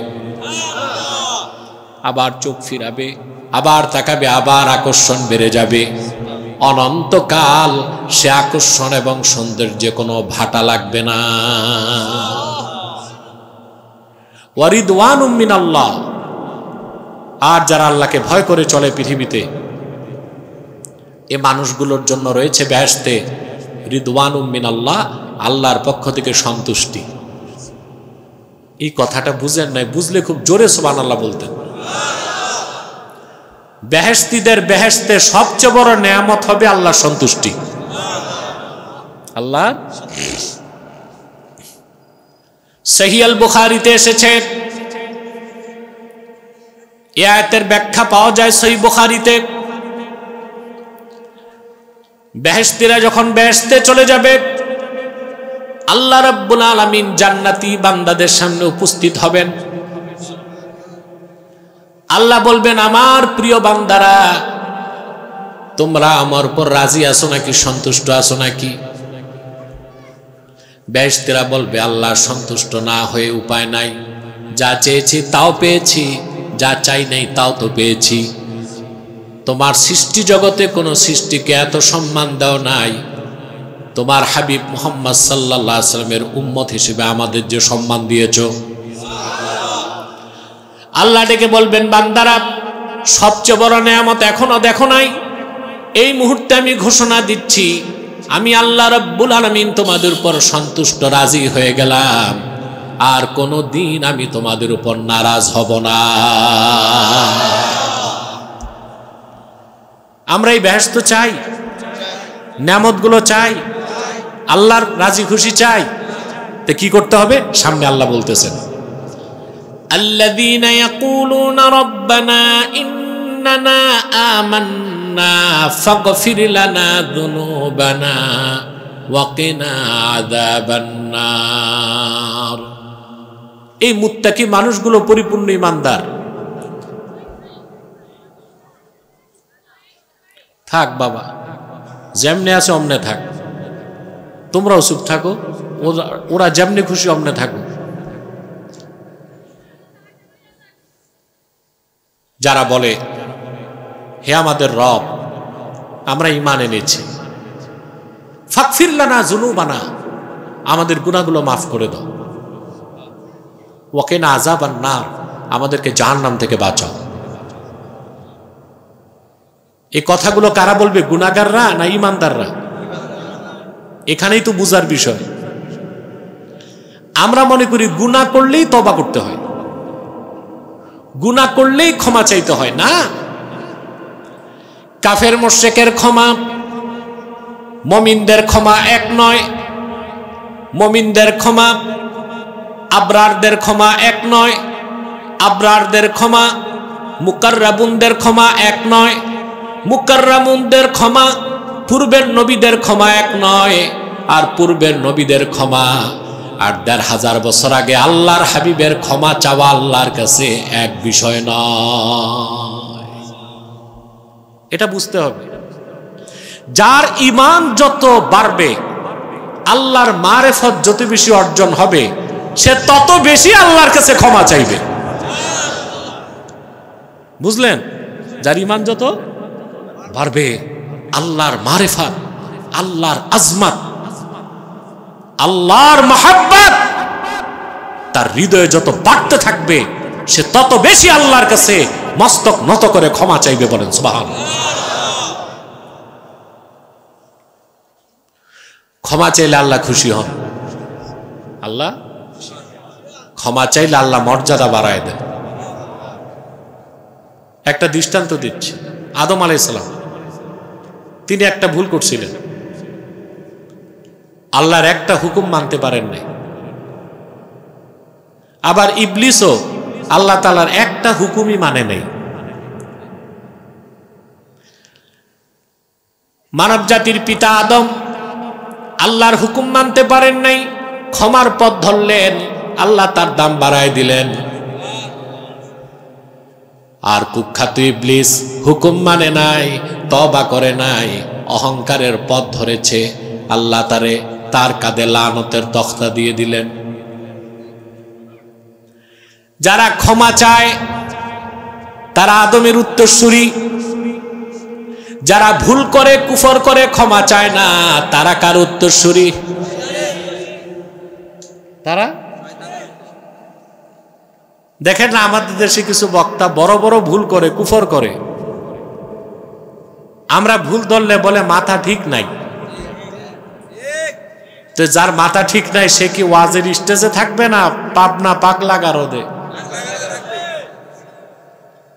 আবার চোখ ফিরাবে, আবার তাকাবে, আবার আকর্ষণ বেড়ে যাবে। অনন্তকাল সে আকর্ষণ এবং সৌন্দর্যে কোনো ভাটা লাগবে না। ওয়ারিদওয়ানুম মিনাল্লাহ, আর যারা আল্লাহকে ভয় করে চলে পৃথিবীতে, এ মানুষগুলোর জন্য রয়েছে বেহেশতে রিদওয়ানুম মিনাল্লাহ, আল্লাহর পক্ষ থেকে সন্তুষ্টি। এই কথাটা বুঝেন নাই, বুঝলে খুব জোরে সুবহানাল্লাহ বলতেন। বেহেশতীদের বেহেশতে সবচেয়ে বড় নেয়ামত হবে আল্লাহর সন্তুষ্টি। আল্লাহ সহিহ আল বুখারীতে এসেছে, এই আয়াতের ব্যাখ্যা পাওয়া যায় সহিহ বুখারীতে। বেহেশতীরা যখন বেহেশতে চলে যাবে, আল্লাহ রাব্বুল আলামিন জান্নাতি বান্দাদের সামনে উপস্থিত হবেন। আল্লাহ বলবেন, আমার প্রিয় বান্দারা, তোমরা আমার উপর রাজি আছো নাকি, সন্তুষ্ট আছো নাকি? বেহেশতীরা বলবে, আল্লাহ সন্তুষ্ট না হয়ে উপায় নাই, যা চেয়েছি তাও পেয়েছি, যা চাই নাই তাও তো পেয়েছি। তোমার সৃষ্টি জগতে কোনো সৃষ্টিকে এত সম্মান দাও নাই, তোমার হাবিব মুহাম্মদ সাল্লাল্লাহু আলাইহি ওয়াসাল্লামের উম্মত হিসেবে আমাদের যে সম্মান দিয়েছ। আল্লাহ ডেকে বলবেন, বান্দারা, সবচেয়ে বড় নেয়ামত এখনো দেখো নাই, এই মুহূর্তে আমি ঘোষণা দিচ্ছি, আমি আল্লাহ রাব্বুল আলামিন তোমাদের উপর সন্তুষ্ট, রাজি হয়ে গেলাম, আর কোনো দিন আমি তোমাদের উপর নারাজ হব না। আমরা এই বেহেশত চাই, নেয়ামতগুলো চাই, আল্লাহর রাজি খুশি চাই, তো কি করতে হবে? সামনে আল্লাহ বলতেছেন, আল্লাযীনা ইয়াকুলুনা রাব্বানা ইন্নানা আমান্না ফাগফির লানা যুনুবানা ওয়া কিনা আযাবান নার। এই মুত্তাকি মানুষগুলো পরিপূর্ণ ঈমানদার। থাক বাবা, যেমনে আছে অমনে থাক, তোমরাও চুপ থাকো, ওরা যেমনি খুশি অমনে থাকো। যারা বলে, হে আমাদের রব, আমরা ঈমান এনেছি, ফাগফির লানা যুনুবানা, আমাদের গুনাহগুলো মাফ করে দাও, ওয়া কিনা আযাবান নার, আমাদেরকে জাহান্নাম থেকে বাঁচাও। এই কথাগুলো কারা বলবে? গুনাহগাররা না ঈমানদাররা? এখানেই তো বুঝার বিষয়। আমরা মনে করি গুনাহ করলেই তওবা করতে হয়, গুনাহ করলেই ক্ষমা চাইতে হয়। না, কাফের মুশরিকের ক্ষমা, মুমিনদের ক্ষমা এক নয়। মুমিনদের ক্ষমা, আবরারদের ক্ষমা এক নয়। আবরারদের ক্ষমা, মুকাররাবুনদের ক্ষমা এক নয়। মুকাররামুনদের ক্ষমা, পূর্বের নবীদের ক্ষমা এক নয়। আর পূর্বের নবীদের ক্ষমা, ৮,৫০০ বছর আগে আল্লাহর হাবিবের ক্ষমা চাওয়া আল্লাহর কাছে এক বিষয় নয়। এটা বুঝতে হবে। যার ঈমান যত বাড়বে, আল্লাহর মারেফত যত বেশি অর্জন হবে, সে তত বেশি আল্লাহর কাছে ক্ষমা চাইবে। বুঝলেন? যার ঈমান যত বাড়বে, আল্লাহর মারিফাত, আল্লাহর আজমত, আল্লাহর মহব্বত তার হৃদয়ে যত বাড়তে থাকবে, সে তত বেশি আল্লাহর কাছে মস্তক নত করে ক্ষমা চাইবে। বলেন সুবহানাল্লাহ। ক্ষমা চাইলে আল্লাহ খুশি হন। আল্লাহ ক্ষমা চাইলে আল্লাহ মর্যাদা বাড়ায় দেন। একটা দৃষ্টান্ত দিচ্ছি। আদম আলাইহিস সালাম, তিনি একটা ভুল করছিলেন, আল্লাহর একটা হুকুম মানতে পারেন নাই। আবার ইবলিসও আল্লাহ তাআলার একটা হুকুমই মানে নাই। মানব জাতির পিতা আদম আল্লাহর হুকুম মানতে পারেন নাই, ক্ষমার পথ ধরলেন, আল্লাহ তার দাম বাড়ায় দিলেন। আর কুখ্যাত ইবলিস হুকুম মানে নাই, তওবা করে নাই, অহংকারের পথ ধরেছে, আল্লাহ তার কাঁধে লানতের তখতা দিয়ে দিলেন। যারা ক্ষমা চায় তারা আদমের উত্তরসূরি, যারা ভুল করে কুফর করে ক্ষমা চায় না তারা কার উত্তরসূরি? তারা। দেখেন না আমাদের দেশে কিছু বক্তা বড় বড় ভুল করে, কুফর করে, আমরা ভুল ধরলে বলে মাথা ঠিক নাই। তো যার মাথা ঠিক নাই সে কি ওয়াজের স্টেজে থাকবে না পাবনা পাগলা গারদে?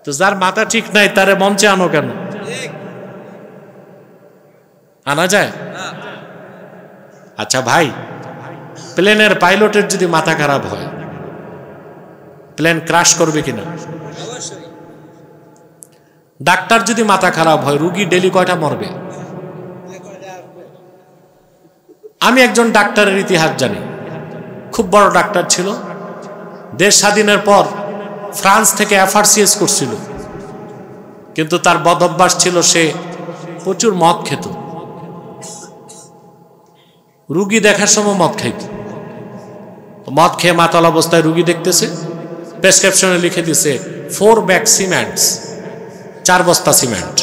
তো যার মাথা ঠিক নাই তারে মঞ্চে আনো কেন? আনা যায়? আচ্ছা ভাই, প্লেনের পাইলটের যদি মাথা খারাপ হয় প্লেন ক্রাশ করবে কিনা? ডাক্তার যদি মাথা খারাপ হয় রুগী ডেলি কয়টা মরবে? আমি একজন ডাক্তারের ইতিহাস জানি, খুব বড় ডাক্তার ছিল, দেশ স্বাধীনের পর ফ্রান্স থেকে এফআরসিএস করছিল, কিন্তু তার বদ অভ্যাস ছিল সে প্রচুর মদ খেত, রুগী দেখার সময় মদ খাইত। মদ খেয়ে মাতাল অবস্থায় রুগী দেখতেছে, প্রেসক্রিপশনে লিখে দিছে 4 ব্যাগ সিমেন্টস, 4 বস্তা সিমেন্ট।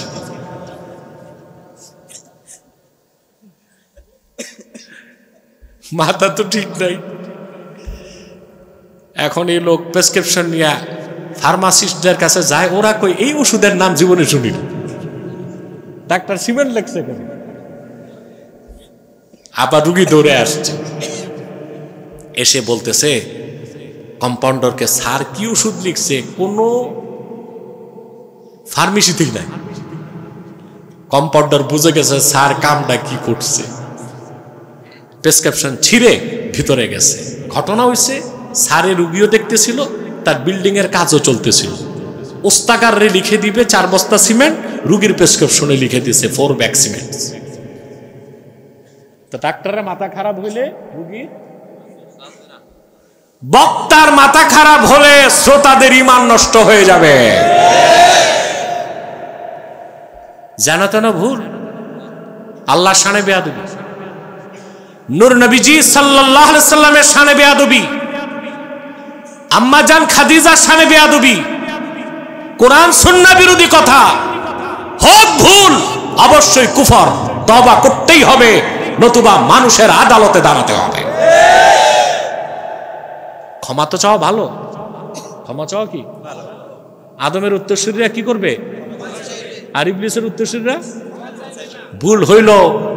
মাথা তো ঠিক নাই। এখন এই লোক প্রেসক্রিপশন নিয়ে ফার্মাসিস্টদের কাছে যায়, ওরা কই এই ওষুধের নাম জীবনে শুনি না, ডাক্তার সিমেন্ট লেখছে কেন? আবার রুগী দৌড়ে আসছে, এসে বলতেছে কম্পাউন্ডারকে, স্যার কি ওষুধ লিখছে, কোন ফার্মেসিতেই নাই। কম্পাউন্ডার বুঝে গেছে স্যার কামটা কি করছে, প্রেসক্রিপশন ছিঁড়ে ভিতরে গেছে। ঘটনা হয়েছে স্যারে রুগীও দেখতেছিল, তার বিল্ডিং এর কাজও চলতেছিল। ওস্তাকারে লিখে দিবে 4 বস্তা সিমেন্ট, রুগীর প্রেসক্রিপশনে লিখে দিয়েছে 4 ব্যাগ সিমেন্ট। তো ডাক্তারের মাথা খারাপ হইলে রুগী, বক্তার মাথা খারাপ হলে শ্রোতাদের ঈমান নষ্ট হয়ে যাবে। জানা তো না ভুল, আল্লাহর শানে বেয়াদবি, নূর নবীজি সাল্লাল্লাহু আলাইহি সাল্লামের শানে বেয়াদবি, আম্মা জান খাদিজার শানে বেয়াদবি, কোরআন সুন্নাহ বিরোধী কথা, হোক ভুল অবশ্যই কুফর, তওবা করতেই হবে, নতুবা মানুষের আদালতে দাঁড়াতে হবে। ক্ষমা তো চাও ভালো, ক্ষমা চাও কি? আদমের উত্তরসূরিরা কি করবে? আর ইবলিসের উত্তরসূরিরা ভুল হইল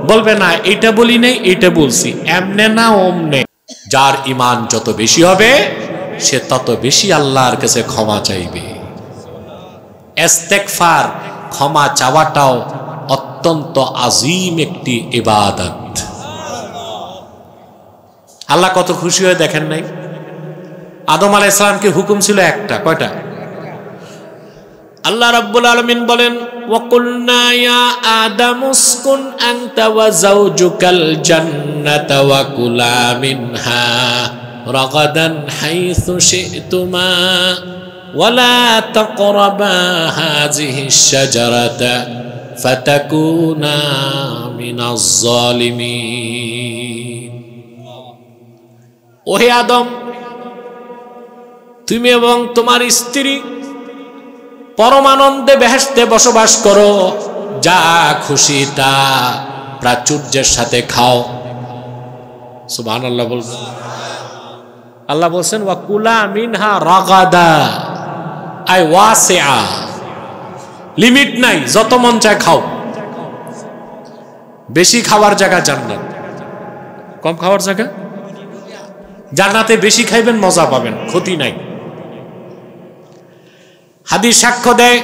বলবে না এইটা বলি নাই এইটা বলছি, এমনে না ওমনে। যার ঈমান যত বেশি হবে সে তত বেশি আল্লাহর কাছে ক্ষমা চাইবে। ইস্তেগফার, ক্ষমা চাওয়াটাও অত্যন্ত আজিম একটি ইবাদত। আল্লাহ কত খুশি হয়ে দেখেন নাই? আদম আলাইহিস সালামকে হুকুম ছিল একটা, কয়টা? আল্লাহ রাব্বুল আলামিন বলেন, ওয়াকুলনা ইয়া আদামু উসকুন আনতা ওয়া যাওজুকাল জান্নাতা ওয়া কুলা মিনহা রাগাদান হাইসু শি'তুমা ওয়া লা তাকরাবা হাযিহিশ শাজারাতা ফাতাকুনা মিনাজ জালিমিন। ওহে আদম, তুমি এবং তোমার স্ত্রী পরমানন্দে বেহেশতে বসবাস করো, যা খুশি তা প্রাচুর্যের সাথে খাও। সুবহানাল্লাহ বলছেন। আল্লাহ বলছেন ওয়া কুলা মিনহা রাগাদা, আই ওয়াসিআ, লিমিট নাই, যত মন চায় খাও। বেশি খাওয়ার জায়গা জান্নাত, কম খাওয়ার জায়গা জান্নাতে। বেশি খাইবেন মজা পাবেন, ক্ষতি নাই। হাদিস সাক্ষ্য দেয়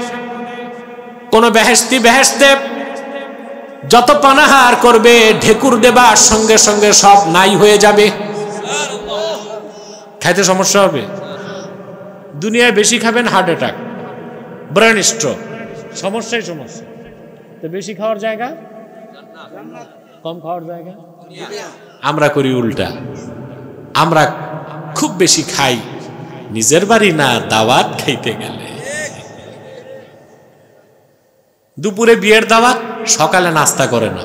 কোন বেহেশতি বেহেশতে যত পানাহার করবে ঢেকুর দেবার সঙ্গে সঙ্গে সব নাই হয়ে যাবে, খাইতে সমস্যা হবে। দুনিয়ায় বেশি খাবেন হার্ট অ্যাটাক, ব্রেন স্ট্রোক, সমস্যাই সমস্যা। তো বেশি খাওয়ার জায়গা, কম খাওয়ার জায়গা। আমরা করি উল্টা, আমরা খুব বেশি খাই নিজের বাড়ি না, দাওয়াত খাইতে গেলে। দুপুরে বিয়ের দাওয়াত, সকালে নাস্তা করে না,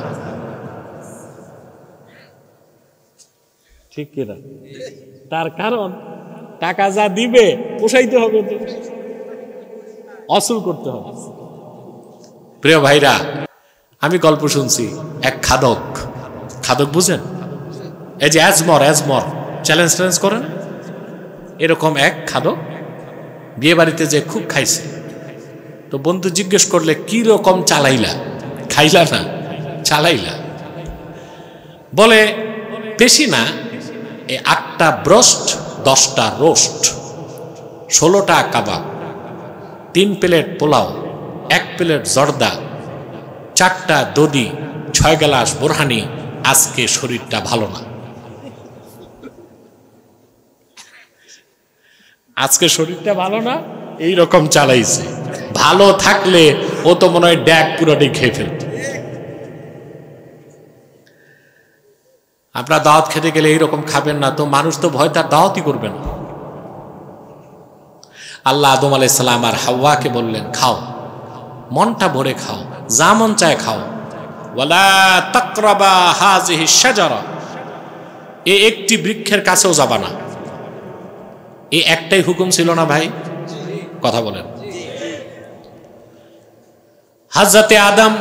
ঠিক কিনা? তার কারণ টাকা যা দিবে পোষাইতে হবে, অসুল করতে হবে। প্রিয় ভাইরা, আমি গল্প শুনছি, এক খাদক, খাদক বুঝেন, এই যে অ্যাজমর চ্যালেঞ্জ করেন, এরকম এক খাদক বিয়ে বাড়িতে যে খুব খাইছে। তো বন্ধু জিজ্ঞেস করলে কি রকম চালাইলা? খাইলা না, চালাইলা। বলে বেশি না, 8টা ব্রোস্ট, 10টা রোস্ট, 16টা কাবাব, 3 প্লেট পোলাও, 1 প্লেট জর্দা, 4টা দধি, 6 গ্লাস বোরহানি। আজকে শরীরটা ভালো না, আজকে শরীরটা ভালো না, এই রকম চালাইছে। ভালো থাকলে ও তো মনে হয় ড্যাগ পুরোটি খেয়ে ফেলত। আপনারা দাওয়াত খেতে গেলে এইরকম খাবেন না, তো মানুষ তো ভয় তার দাওয়াতই করবে না। আল্লাহ আদম আলাইহিস সালাম আর হাওয়াকে বললেন খাও, মনটা ভরে খাও, যা মন চায় খাও। ওয়ালা তাকরাবা হাযিহি শাজারা, এই একটি বৃক্ষের কাছেও যাবা না। এই একটাই হুকুম ছিল না ভাই? কথা বলেন। হযরতে আদম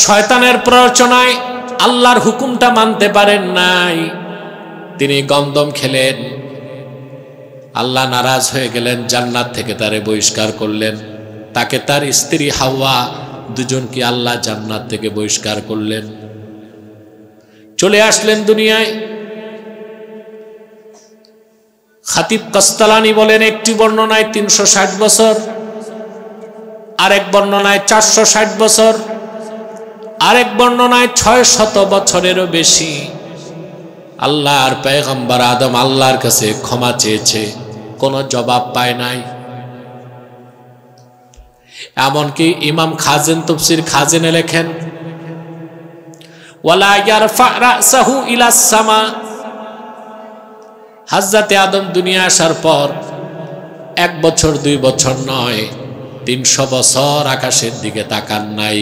শয়তানের প্ররোচনায় আল্লাহর হুকুমটা মানতে পারেন নাই, তিনি গন্ধম খেলেন। আল্লাহ নারাজ হয়ে গেলেন, জান্নাত থেকে তারে বহিষ্কার করলেন। তাকে তার স্ত্রী হাওয়া, দুজনকে আল্লাহ জান্নাত থেকে বহিষ্কার করলেন। চলে আসলেন দুনিয়ায়। খাতিব কাস্তালানি বলেন একটি বর্ণনায় 360 বছর, আরেক বর্ণনায় 460 বছর, আরেক বর্ণনায় 600 বছরেরও বেশি। আল্লাহর পয়গম্বর আদম আল্লাহর কাছে ক্ষমা চেয়েছে, কোনো জবাব পায় নাই। এমনকি ইমাম খাজেন তাফসীর খাজেনে লেখেন ওয়ালা ইয়ারফা রাসাহু ইলাস সামা, হযরতে আদম দুনিয়া আসার পর 1 বছর 2 বছর নয়, 300 বছর আকাশের দিকে তাকান নাই।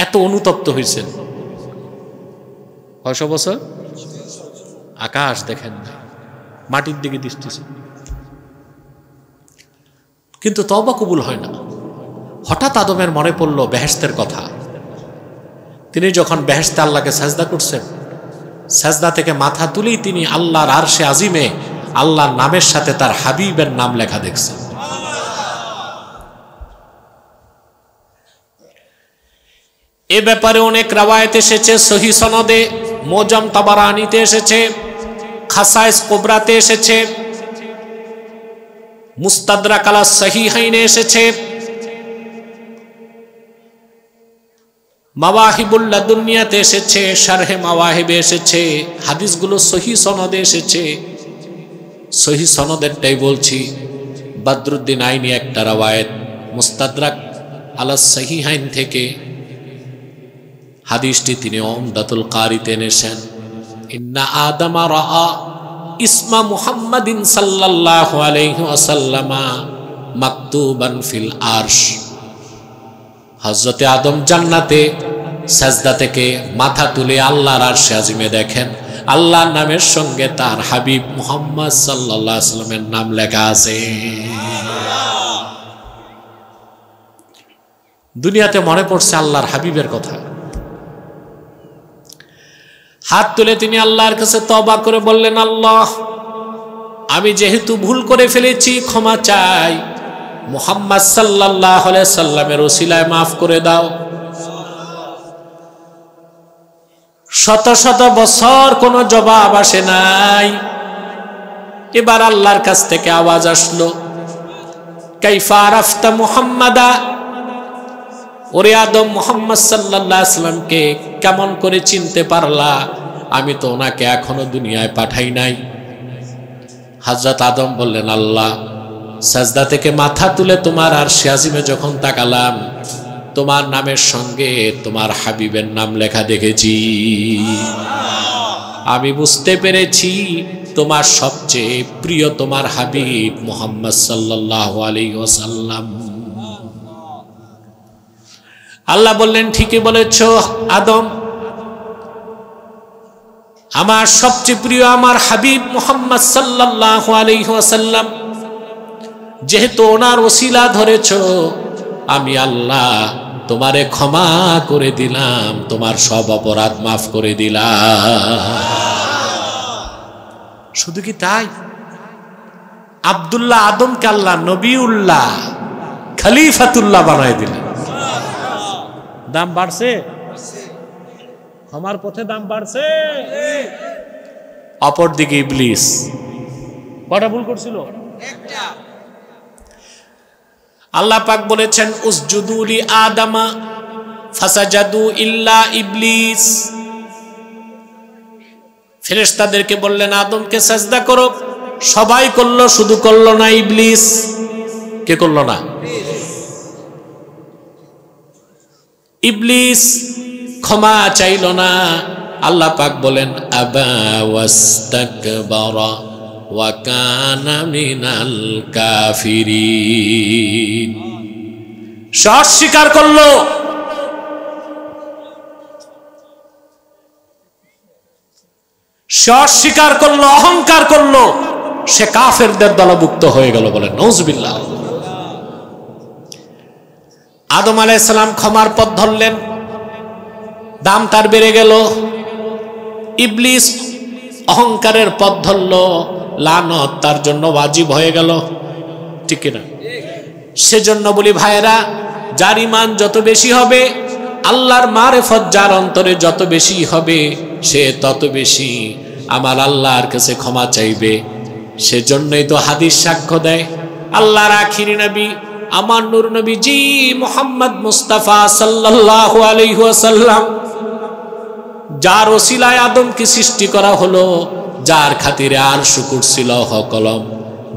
এত অনুতপ্ত হয়েছেন। কয়শো বছর আকাশ দেখেন না, মাটির দিকে দৃষ্টিছে, কিন্তু তওবা কবুল হয় না। হঠাৎ আদমের মনে পড়ল বেহেশতের কথা। তিনি যখন বেহেশতে আল্লাহকে সাজদা করছেন, সাজদা থেকে মাথা তুলেই তিনি আল্লাহর আরশে আজিমে আল্লাহর নামের সাথে তার হাবিবের নাম লেখা দেখছেন। এ ব্যাপারে অনেক রাওয়ায়াত এসেছে, সহিহ সনদে, মোজাম তাবারানিতে এসেছে, খাসায়েস কুবরাতে এসেছে, মুস্তাদরাক আলা সহিহাইনে এসেছে, মাওয়াহিবুল লাদুনিয়াতে এসেছে, শারহে মাওয়াহিবে এসেছে। হাদিসগুলো সহিহ সনদে এসেছে। সহিহ সনদেরটাই বলছি। বদরুদ্দিন আইনি একটা রাওয়ায়াত মুস্তাদরাক আলা সহিহাইন থেকে হাদিসটি তিনি উমদাতুল কারিতে এনেছেন। ইন্না আদামা রাআ ইসমা মুহাম্মাদিন সাল্লাল্লাহু আলাইহি ওয়াসাল্লামা মাকতুবান ফিল আরশ। হযরতে আদম জান্নাতে সাজদা থেকে মাথা তুলে আল্লাহর আরশে আজিমে দেখেন আল্লাহর নামের সঙ্গে তার হাবিব মুহাম্মদ সাল্লাল্লাহু আলাইহি ওয়াসাল্লামের নাম লেখা আছে। দুনিয়াতে মনে পড়ছে আল্লাহর হাবিবের কথা। হাত তুলে তিনি আল্লাহর কাছে তওবা করে বললেন, আল্লাহ, আমি যেহেতু ভুল করে ফেলেছি ক্ষমা চাই, মুহাম্মদ সাল্লাল্লাহু আলাইহি সাল্লামের ওসিলায় মাফ করে দাও। শত শত বছর কোনো জবাব আসে নাই। এবার আল্লাহর কাছ থেকে আওয়াজ আসলো, কাইফা আরাফতা মুহাম্মাদা, ওরে আদম, মুহাম্মদ সাল্লাল্লাহু আলাইহি সাল্লামকে কেমন করে চিনতে পারলা? আমি তো ওনাকে এখনো দুনিয়ায় পাঠাই নাই। হযরত আদম বললেন, আল্লাহ, সাজদা থেকে মাথা তুলে তোমার আরশে আজিমে যখন তাকালাম, তোমার নামের সঙ্গে তোমার হাবিবের নাম লেখা দেখেছি। আমি বুঝতে পেরেছি তোমার সবচেয়ে প্রিয় তোমার হাবিব মুহাম্মদ সাল্লাল্লাহু আলাইহি ওয়াসাল্লাম। আল্লাহ বললেন, ঠিকই বলেছ আদম, আমার সবচেয়ে প্রিয় আমার হাবিব মুহাম্মদ সাল্লাল্লাহু আলাইহি ওয়াসাল্লাম, যেহেতু ওনার ওসিলা ধরেছ, আমি আল্লাহ তোমারে ক্ষমা করে দিলাম, তোমার সব অপরাধ মাফ করে দিলাম। শুধু কি তাই, আব্দুল্লাহ আদমকে আল্লাহ নবিউল্লাহ খলিফাতুল্লাহ বানায় দিলেন। দাম বাড়ছে, ক্ষমার পথে দাম বাড়ছে। অপরদিকে ইবলিস কটা ভুল করছিল? একটা। আল্লাহ পাক বলেছেন, উসজুদু লি আদামা ফাসাজাদু ইল্লা ইবলিস। ফেরেশতাদেরকে বললেন আদমকে সাজদা করো, সবাই করলো, শুধু করলো না ইবলিস। কে করলো না? ইবলিস ক্ষমা চাইল না। আল্লাহ পাক বলেন, আবা ওয়াস্তাকবারা ওয়া কানা মিনাল কাফিরিন। অস্বীকার করলো, অস্বীকার করলো, অহংকার করলো, সে কাফেরদের দলভুক্ত হয়ে গেল। বলেন নাউজুবিল্লাহ। আদম আলাইহিস সালাম ক্ষমার পথ ধরলেন, দাম তার বেড়ে গেল। ইবলিস অহংকারের পথ ধরল, লানত তার জন্য ওয়াজিব হয়ে গেল। ঠিক না? সেজন্য বলি ভাইরা, যার ঈমান যত বেশি হবে, আল্লাহর মারিফত যার অন্তরে যত বেশি হবে, সে তত বেশি আমার আল্লাহর কাছে ক্ষমা চাইবে। সেজন্যই তো হাদিস সাক্ষ্য দেয়, আল্লাহর আখিরি নবী আমার নূর নবীজি মুহাম্মদ মুস্তাফা সাল্লাল্লাহু আলাইহি ওয়াসাল্লাম, যার ওসিলায় আদমকে সৃষ্টি করা হলো, যার খাতিরে আরশ কুরসি লৌহ কলম,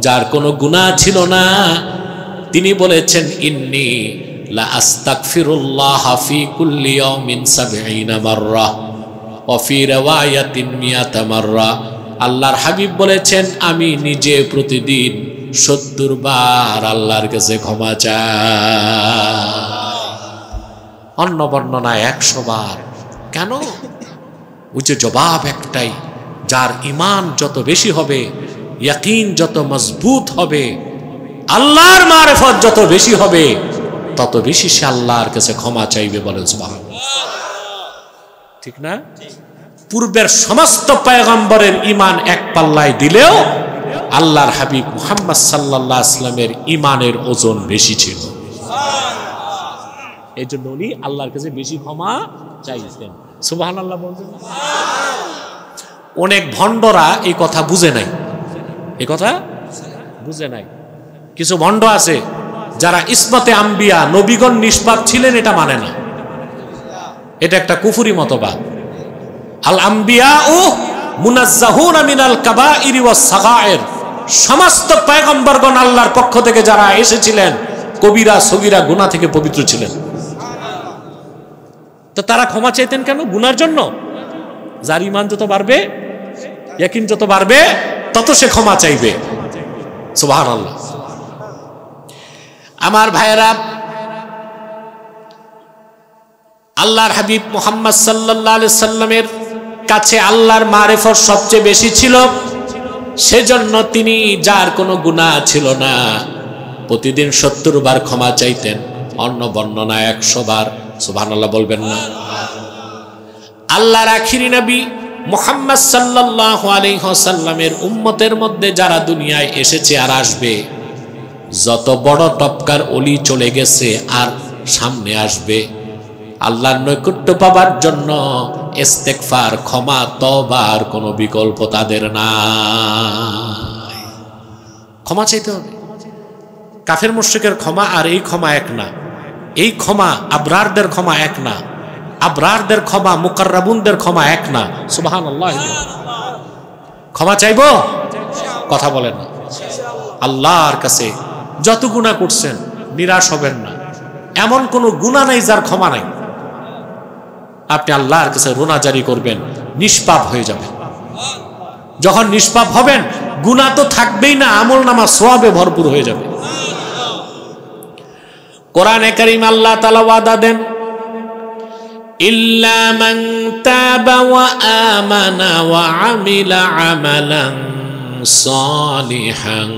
যার কোনো গুনাহ ছিল না, তিনি বলেছেন, ইন্নী লা আস্তাগফিরুল্লাহ ফি কুল্লি ইয়াউমিন ৭০ মাররা ওয়া ফি রিওয়ায়াতিন ১০০ মাররা। আল্লাহর হাবিব বলেছেন, আমি নিজে প্রতিদিন ৭০ বার আল্লাহর কাছে ক্ষমা চাই। অন্য বর্ণনায় ১০০ বার। কেন? ওই যে জবাব একটাই, যার ঈমান যত বেশি হবে, ইয়াকিন যত মজবুত হবে, আল্লাহর মারিফত যত বেশি হবে, তত বেশি সে আল্লাহর কাছে ক্ষমা চাইবে। বলেন সুবহানাল্লাহ। ঠিক না? পূর্বের সমস্ত পয়গম্বরের ঈমান এক পাল্লায় দিলেও আল্লাহর হাবিব মুহাম্মদ সাল্লাল্লাহু আলাইহি ওয়াসাল্লামের ঈমানের ওজন বেশি ছিল। এই জন্য উনি আল্লাহর কাছে বেশি ক্ষমা চাইতেন। সুবহানাল্লাহ বলতেন। অনেক ভণ্ডরা এই কথা বুঝে নাই, এই কথা বুঝে নাই। কিছু ভণ্ড আছে যারা ইসমতে আম্বিয়া, নবীগণ নিষ্পাপ ছিলেন এটা মানে না। এটা একটা কুফরি মতবাদ। আল আম্বিয়াউ মুনাজ্জাহুনা মিনাল কাবাইরি ওয়াস সাগায়ের। সমস্ত পয়গম্বরগণ আল্লাহর পক্ষ থেকে যারা এসেছিলেন, কবিরা সগীরা গুনাহ থেকে পবিত্র ছিলেন। তো তারা ক্ষমা চাইতেন কেন? গুনার জন্য। যার ঈমান যত বাড়বে, ইয়াকিন যত বাড়বে, তত সে ক্ষমা চাইবে। সুবহানাল্লাহ। আমার ভাইয়েরা, আল্লাহর হাবিব মুহাম্মদ সাল্লাল্লাহু আলাইহি সাল্লামের কাছে আল্লাহর মারিফত সবচেয়ে বেশি ছিল। সেজন্য তিনি, যার কোনো গুনাহ ছিল না, প্রতিদিন ৭০ বার ক্ষমা চাইতেন। অন্য বর্ণনায় 100 বার। সুবহানাল্লাহ বলবেন না? আল্লাহর আখিরি নবী মুহাম্মদ সাল্লাল্লাহু আলাইহি ওয়াসাল্লামের উম্মতের মধ্যে যারা দুনিয়ায় এসেছে আর আসবে, যত বড় টপকার ওলি চলে গেছে আর সামনে আসবে, আল্লাহর নৈকট্য পাবার জন্য ইস্তেগফার, ক্ষমা, তওবার কোনো বিকল্প তাদের নাই। ক্ষমা চাইতে হবে। কাফের মুশরিকের ক্ষমা আর এই ক্ষমা এক না। এই ক্ষমা আবরারদের ক্ষমা এক না। আবরারদের ক্ষমা মুকাররাবুনদের ক্ষমা এক না। সুবহানাল্লাহ। ক্ষমা চাইবো? কথা বলেন না। আল্লাহর কাছে যত গুনাহ করছেন নিরাশ হবেন না। এমন কোনো গুনাহ নাই যার ক্ষমা নাই। আপনি আল্লাহর কাছে রোনা জারি করবেন, নিষ্পাপ হয়ে যাবেন। যখন নিষ্পাপ হবেন, গুনাহ তো থাকবেই না, আমলনামা সওয়াবে ভরপুর হয়ে যাবে। কোরআনে কারীম আল্লাহ তাআলা ওয়াদা দেন, ইল্লা মান তাবা ওয়া আমানা ওয়া আমিলা আমালান সালিহান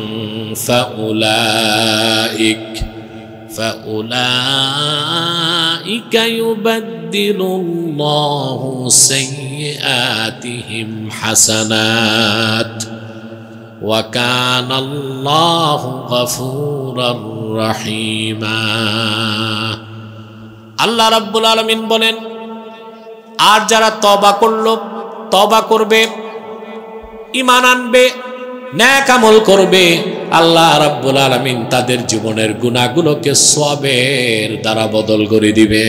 فأولئك يبدل الله سيئاتهم حسنات وكان الله غفورا رحيما। আল্লাহ রাব্বুল আলামিন বলেন, আর যারা তওবা করলো, তওবা করবে, ঈমান আনবে, নেক আমল করবে, আল্লাহ রাব্বুল আলামিন তাদের জীবনের গুনাহগুলোকে সওয়াবের দ্বারা বদল করে দিবে।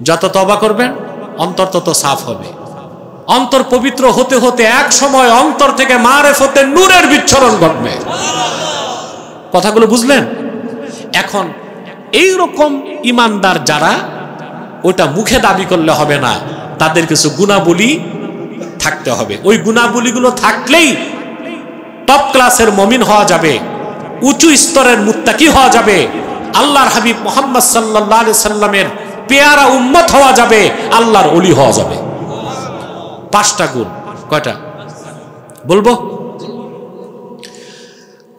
যত তওবা করবেন অন্তর তত সাফ হবে। অন্তর পবিত্র হতে হতে এক সময় অন্তর থেকে মারিফতের নূরের বিচ্ছরণ ঘটবে। কথাগুলো বুঝলেন? এখন এই রকম ঈমানদার যারা, ওটা মুখে দাবি করলে হবে না, তাদের কিছু গুনাহবলী থাকতে হবে। ওই গুনাহবলীগুলো থাকলেই টপ ক্লাসের মুমিন হওয়া যাবে, উঁচু স্তরের মুত্তাকি হওয়া যাবে, আল্লাহর হাবিব মুহাম্মদ সাল্লাল্লাহু আলাইহি সাল্লামের পেয়ারা উম্মত হওয়া যাবে, আল্লাহর ওলি হওয়া যাবে। 5টা গুণ। কয়টা বলবো?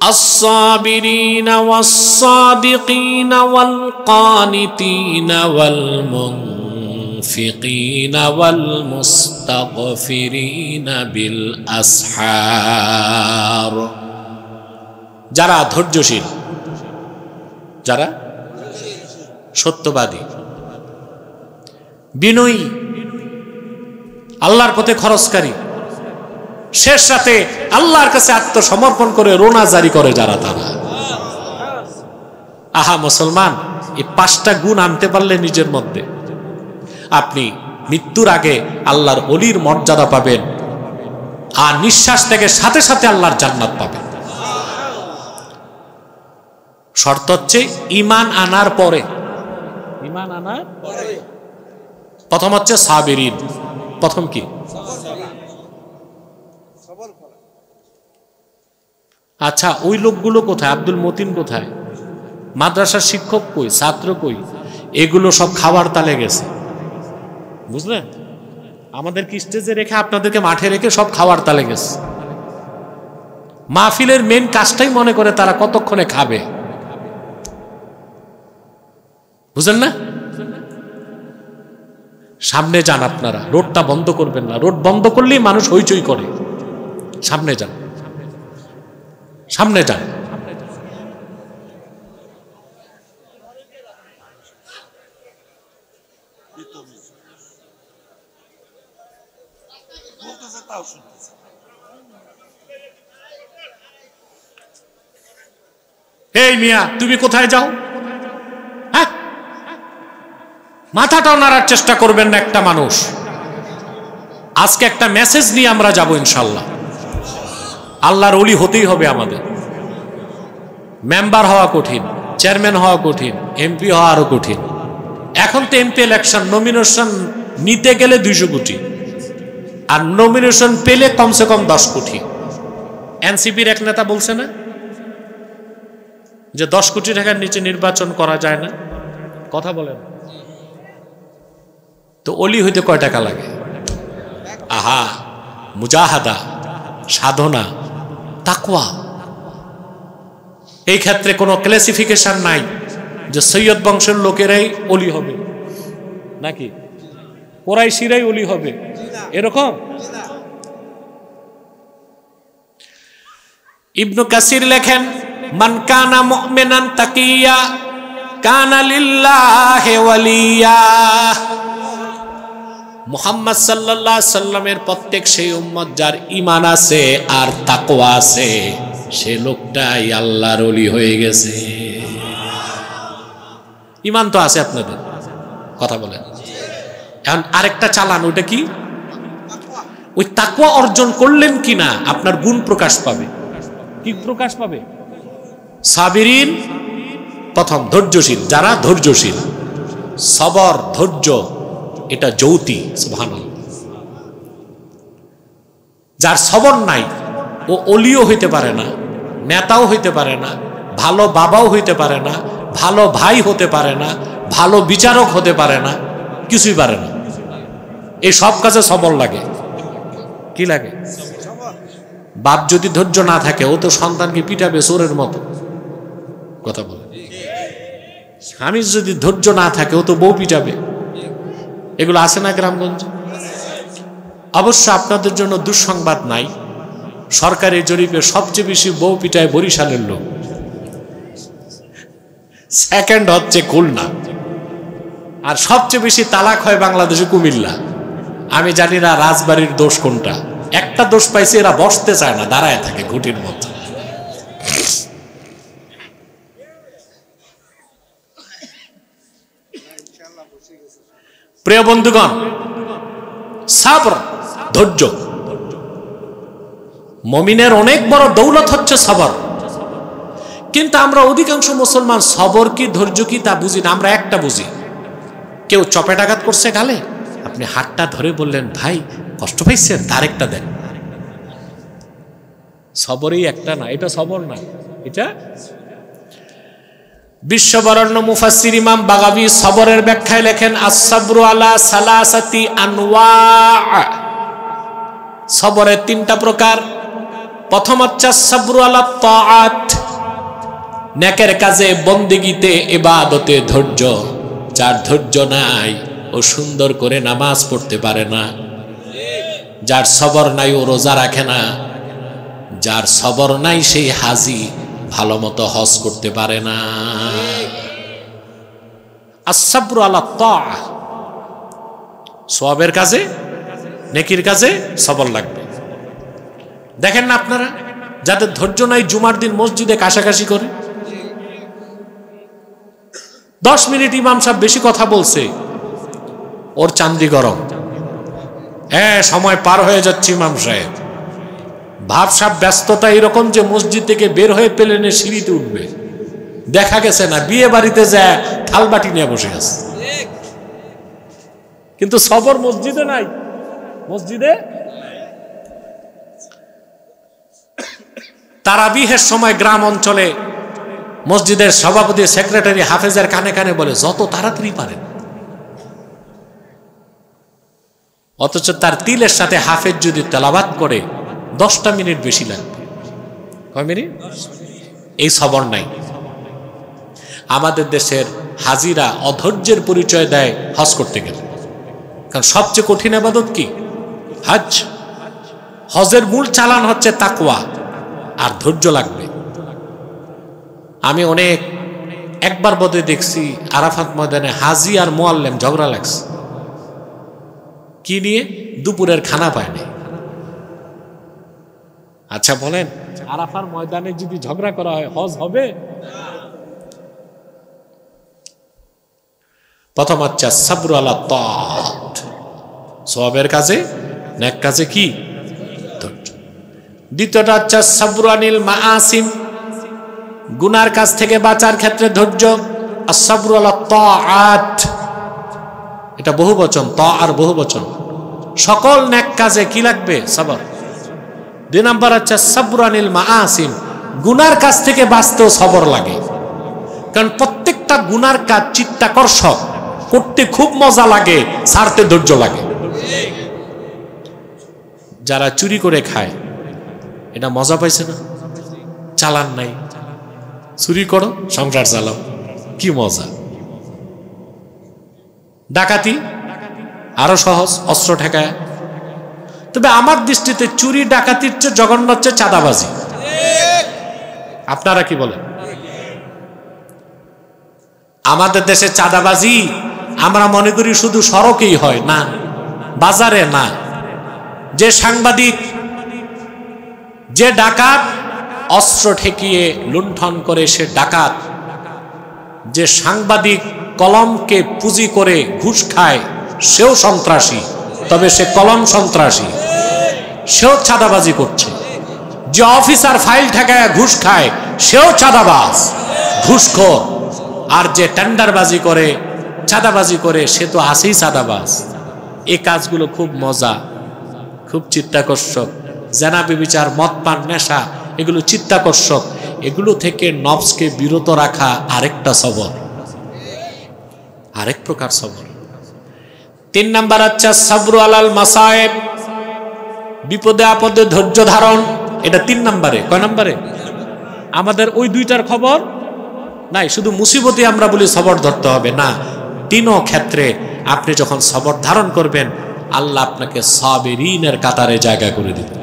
আস-সাবিরিনা ওয়াস-সাদিকিনা ওয়াল কানিতিনা ওয়াল মুনফিকিনা ওয়াল মুস্তাগফিরিনা বিল আসহার। যারা ধৈর্যশীল, যারা সত্যবাদী, বিনয়ী, আল্লাহর পথে খরচকারী, শেষ রাতে আল্লাহর কাছে আত্মসমর্পণ করে রোনা জারি করে যারা, তারা। আহা মুসলমান, এই 5টা গুণ আনতে পারলে নিজের মধ্যে আপনি মৃত্যুর আগে আল্লাহর ওলির মর্যাদা পাবেন, আর নিঃশ্বাস থেকে সাথে সাথে আল্লাহর জান্নাত পাবেন। শর্ত হচ্ছে ঈমান আনার পরে। ঈমান আনার পরে প্রথম হচ্ছে সাবিরিন। প্রথম কি? আচ্ছা, ওই লোকগুলো কোথায়? আব্দুল মতিন কোথায়? মাদ্রাসার শিক্ষক কই? ছাত্র কই? এগুলো সব খাবার তালে গেছে, বুঝলেন? আমাদেরকে স্টেজে রেখে আপনাদেরকে মাঠে রেখে সব খাবার তালে গেছে। মাহফিলের মেন কাজটাই মনে করে তারা কতক্ষণে খাবে, বুঝলেন না? সামনে যান আপনারা, রোডটা বন্ধ করবেন না। রোড বন্ধ করলেই মানুষ হইচই করে। সামনে যান, সামনে যান। এই মিয়া, তুমি কোথায় যাও? হ্যাঁ, মাথাটাও নাড়ার চেষ্টা করবেন না একটা মানুষ। আজকে একটা মেসেজ নিয়ে আমরা যাব ইনশাল্লাহ। আল্লাহর ওলি হতেই হবে আমাদের। মেম্বার হওয়া কঠিন, চেয়ারম্যান হওয়া কঠিন, এমপি হওয়া আরো কঠিন। এখন তো এমপি ইলেকশন, নমিনেশন নিতে গেলে 200 কোটি, আর নমিনেশন পেলে কমসে কম 10 কোটি। এনসিপির এক নেতা বলছে না যে 10 কোটি টাকার নিচে নির্বাচন করা যায় না? কথা বলেন। তো ওলি হইতে কয় টাকা লাগে? আহা, মুজাহাদা, সাধনা, তাকওয়া। এই ক্ষেত্রে কোনো ক্লাসিফিকেশন নাই যে সৈয়দ বংশের লোকেরাই অলি হবে নাকি কুরাইশিরাই অলি হবে এরকম? ইবনু কাসির লেখেন মান কানা মুমিনান তাকিয়া কানা লিল্লাহি ওয়ালিয়া। মুহাম্মদ সাল্লাল্লাহু আলাইহি সাল্লামের প্রত্যেক সেই উম্মত যার ঈমান আছে আর তাকওয়া আছে সে লোকটাই আল্লাহর ওলি হয়ে গেছে। ঈমান তো আছে আপনাদের, কথা বলেন। এখন আরেকটা চালান, ওইটা কি? ওই তাকওয়া অর্জন করলেন কিনা আপনার গুণ প্রকাশ পাবে। কি প্রকাশ পাবে? সাবিরিন, প্রথম ধৈর্যশীল, যারা ধৈর্যশীল। সবর, ধৈর্য, এটা যৌতি। সুবহানাল্লাহ। যার সবর নাই ও অলিও হইতে পারে না, নেতাও হইতে পারে না, ভালো বাবাও হইতে পারে না, ভালো ভাই হতে পারে না, ভালো বিচারক হতে পারে না, কিছুই পারে না। এই সব কাজে সবর লাগে। কি লাগে? বাপ যদি ধৈর্য না থাকে ও তো সন্তানকে পিটাবে চোরের মতো, কথা বলে। স্বামীর যদি ধৈর্য না থাকে ও তো বউ পিটাবে। এগুলো আছে না গ্রামগঞ্জে? অবশ্য আপনাদের জন্য দুঃসংবাদ নাই, সরকারি জরিপে সবচেয়ে বেশি বউ পিটায় বরিশালের লোক, সেকেন্ড হচ্ছে খুলনা, আর সবচেয়ে বেশি তালাক হয় বাংলাদেশে কুমিল্লা। আমি জানি না রাজবাড়ির দোষ কোনটা। একটা দোষ পাইছে, এরা বসতে চায় না, দাঁড়ায় থাকে ঘুটির মতো। প্রিয় বন্ধুগণ, সাবর, ধৈর্য। মুমিনের অনেক বড় দৌলত হচ্ছে সবর। কিন্তু আমরা অধিকাংশ মুসলমান সবর কি ধৈর্য কি তা বুঝি না। আমরা একটা বুঝি, কেউ চপেটাঘাত করছে গালে, আপনি হাতটা ধরে বললেন ভাই কষ্ট পাইছেন, তার একটা দেন। সবরই একটা না, এটা সবর না, এটা। বিশ্ববরেণ্য মুফাসসির ইমাম বাগাবী সবরের ব্যাখ্যায় লেখেন আস-সাবরু আলা সালাসাতি আনওয়া। সবরের তিনটা প্রকার। প্রথম হচ্ছে সাবরু আলা তাআত, নেকের কাজে, বন্দেগীতে, ইবাদতে ধৈর্য। যার ধৈর্য নাই ও সুন্দর করে নামাজ পড়তে পারে না। যার সবর নাই ও রোজা রাখে না। যার সবর নাই সেই হাজি ভালো মতো হজ করতে পারে না। আস-সাবরু আলা তাআ, সওয়াবের কাজে, নেকির কাজে সবর লাগবে। দেখেন না আপনারা, যাদের ধৈর্য নাই জুমার দিন মসজিদে কাশাকাশি করে। 10 মিনিট ইমাম সাহেব বেশি কথা বলছে, ওর চান্দি গরম। হ্যাঁ, সময় পার হয়ে যাচ্ছে ইমাম সাহেব। ভাবসাব ব্যস্ততা এরকম যে মসজিদ থেকে বের হয়ে প্লেনে সিঁড়িতে উঠবে। দেখা গেছে না বিয়ে বাড়িতে যায় থালবাটি নিয়ে বসে আছে, কিন্তু সবর মসজিদে নাই। মসজিদে তারাবিহের সময় গ্রাম অঞ্চলে মসজিদের সভাপতি, সেক্রেটারি, হাফেজের কানে কানে বলে যত তাড়াতাড়ি পারেন, অথচ তার তিলের সাথে হাফেজ যদি তেলাওয়াত করে 10টা মিনিট বেশি লাগবে। কয় মিনিট? এই সবর নাই। আমাদের দেশের হাজিরা অধৈর্যের পরিচয় দেয় হজ করতে গেলে, কারণ সবচেয়ে কঠিন ইবাদত কি? হজ। হজের মূল চালান হচ্ছে তাকওয়া, আর ধৈর্য লাগবে। আমি একবার বোধহয় দেখছি আরাফাত ময়দানে হাজি আর মুআল্লিম ঝগড়া লাগছে। কি নিয়ে? দুপুরের খানা পায়নি। আচ্ছা বলেন, আরাফার ময়দানে যদি ঝগড়া করা হয় হজ হবে? প্রথম হচ্ছে সাবরু আলা তাআত, সওয়াবের কাজে, নেক কাজে কি? ধৈর্য। দ্বিতীয়টা হচ্ছে সাবরু আনিল মাআসিম, গুনার কাজ থেকে বাঁচার ক্ষেত্রে ধৈর্য। আস-সাবরু আলা তাআত, এটা বহুবচন, তা আর বহুবচন। সকল নেক কাজে কি লাগবে? সবর। 2 নম্বর হচ্ছে সাবরু আনিল মাআসিম, গুনার কাজ থেকে বাঁচতেও সবর লাগে। কারণ প্রত্যেকটা গুনার কাজ চিত্তাকর্ষক, করতে খুব মজা লাগে, ছাড়তে ধৈর্য লাগে। যারা চুরি করে খায় এটা মজা পাইছে না? চালান নাই, চুরি করো, সংসার চালাও, কি মজা। ডাকাতি আরো সহজ, অস্ত্র ঠেকায়। তবে আমার দৃষ্টিতে চুরি ডাকাতির চেয়ে জঘন্য হচ্ছে চাঁদাবাজি। আপনারা কি বলেন? আমাদের দেশে চাঁদাবাজি আমরা মনে করি শুধু সড়কেই হয়, না, বাজারে না। যে সাংবাদিক, যে ডাকাত অস্ত্র ঠেকিয়ে লুণ্ঠন করে সে ডাকাত। যে সাংবাদিক কলমকে পুঁজি করে ঘুষ খায় সেও সন্ত্রাসী, তবে সে কলম সন্ত্রাসী, সেও চাঁদাবাজি করছে। যে অফিসার ফাইল ঠেকায় ঘুষ খায় সেও চাঁদাবাজ, ঘুষখোর। আর যে টেন্ডারবাজি করে, চাঁদাবাজি করে, সে তো আছেই চাঁদাবাজ। এই কাজগুলো খুব মজা, খুব চিত্তাকর্ষক। জেনা ব্যভিচার, মদ পান, নেশা, এগুলো চিত্তাকর্ষক। এগুলো থেকে নফসকে বিরত রাখা আরেকটা সবর, আরেক প্রকার সবর। 3 নাম্বার হচ্ছে সাবরু আলাল মাসায়েব, বিপদে আপদে ধৈর্য ধারণ। এটা 3 নাম্বারে। কয় নাম্বারে? আমাদের ওই 2টার খবর নাই, শুধু মুসিবতে আমরা বলি সবর ধরতে হবে না। 3 ক্ষেত্রে আপনি যখন সবর ধারণ করবেন, আল্লাহ আপনাকে সাবিরিনের কাতারে জায়গা করে দিবেন।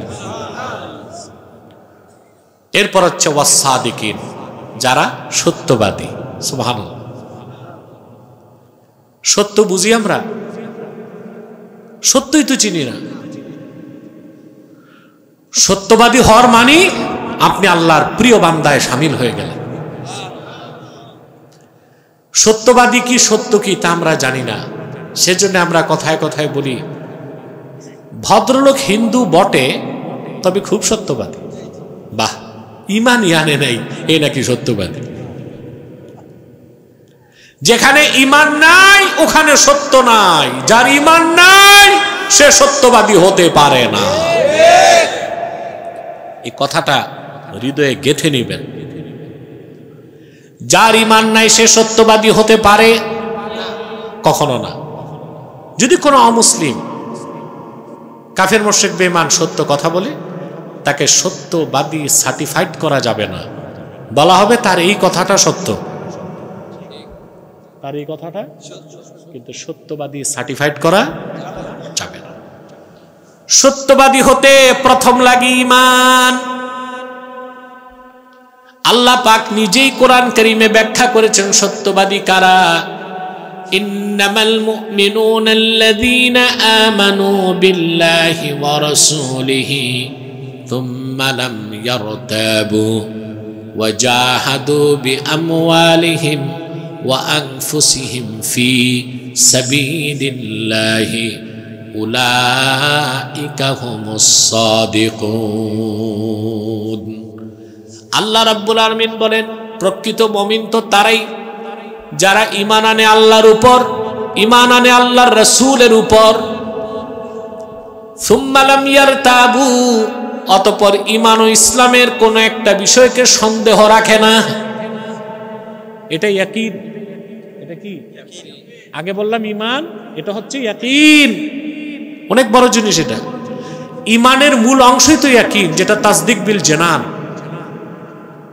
এরপর হচ্ছে ওয়াসাদিকিন, যারা সত্যবাদী। সুবহানাল্লাহ। সত্য বুঝি আমরা? সত্যই তো চিনি না। সত্যবাদী হওয়ার মানে আপনি আল্লাহর প্রিয় বান্দায় শামিল হয়ে গেলেন। সত্যবাদী কি, সত্য কি তা আমরা জানি না। সেজন্য আমরা কথায় কথায় বলি ভদ্রলোক হিন্দু বটে, তবে খুব সত্যবাদী। বাহ, ইমানই আনে নাই, এ নাকি সত্যবাদী। যেখানে ইমান নাই ওখানে সত্য নাই। যার ইমান নাই সে সত্যবাদী হতে পারে না। এই কথাটা হৃদয়ে গেঁথে নিবেন। যার ইমান নাই সে সত্যবাদী হতে পারে কখনো না। যদি কোনো অমুসলিম, কাফের, মুশরিক, বেঈমান সত্য কথা বলে, তাকে সত্যবাদী সার্টিফাইড করা যাবে না। বলা হবে তার এই কথাটা সত্য, তার এই কথাটা, কিন্তু সত্যবাদী সার্টিফাইড করা যাবে না। সত্যবাদী হতে প্রথম লাগে ঈমান। আল্লাহ পাক নিজেই কোরআন কারীমে ব্যাখ্যা করেছেন সত্যবাদী কারা। ইন্নামাল মুমিনুনা আল্লাযীনা আমানু বিল্লাহি ওয়া রাসূলিহি থুম্মা লাম ইয়ারতাবু ওয়া জাহাদু বিআমওয়ালিহিম ওয়া আনফুসিহিম ফি সাবিলিল্লাহি উলাইকা হুমুস সাদিকুন। আল্লাহ রাব্বুল আলামিন বলেন, প্রকৃত মুমিন তো তারাই যারা ঈমান আনে আল্লাহর উপর, ঈমান আনে আল্লাহর রাসূলের উপর। সুম্মা লাম ইয়ারতাবু, অতঃপর ঈমান ও ইসলামের কোন একটা বিষয়কে সন্দেহ রাখে না। এটা ইয়াকিন। এটা কি? আগে বললাম ঈমান, এটা হচ্ছে ইয়াকিন। অনেক বড় জিনিস এটা। ঈমানের মূল অংশই তো ইয়াকিন, যেটা তাসদিক বিল জানান,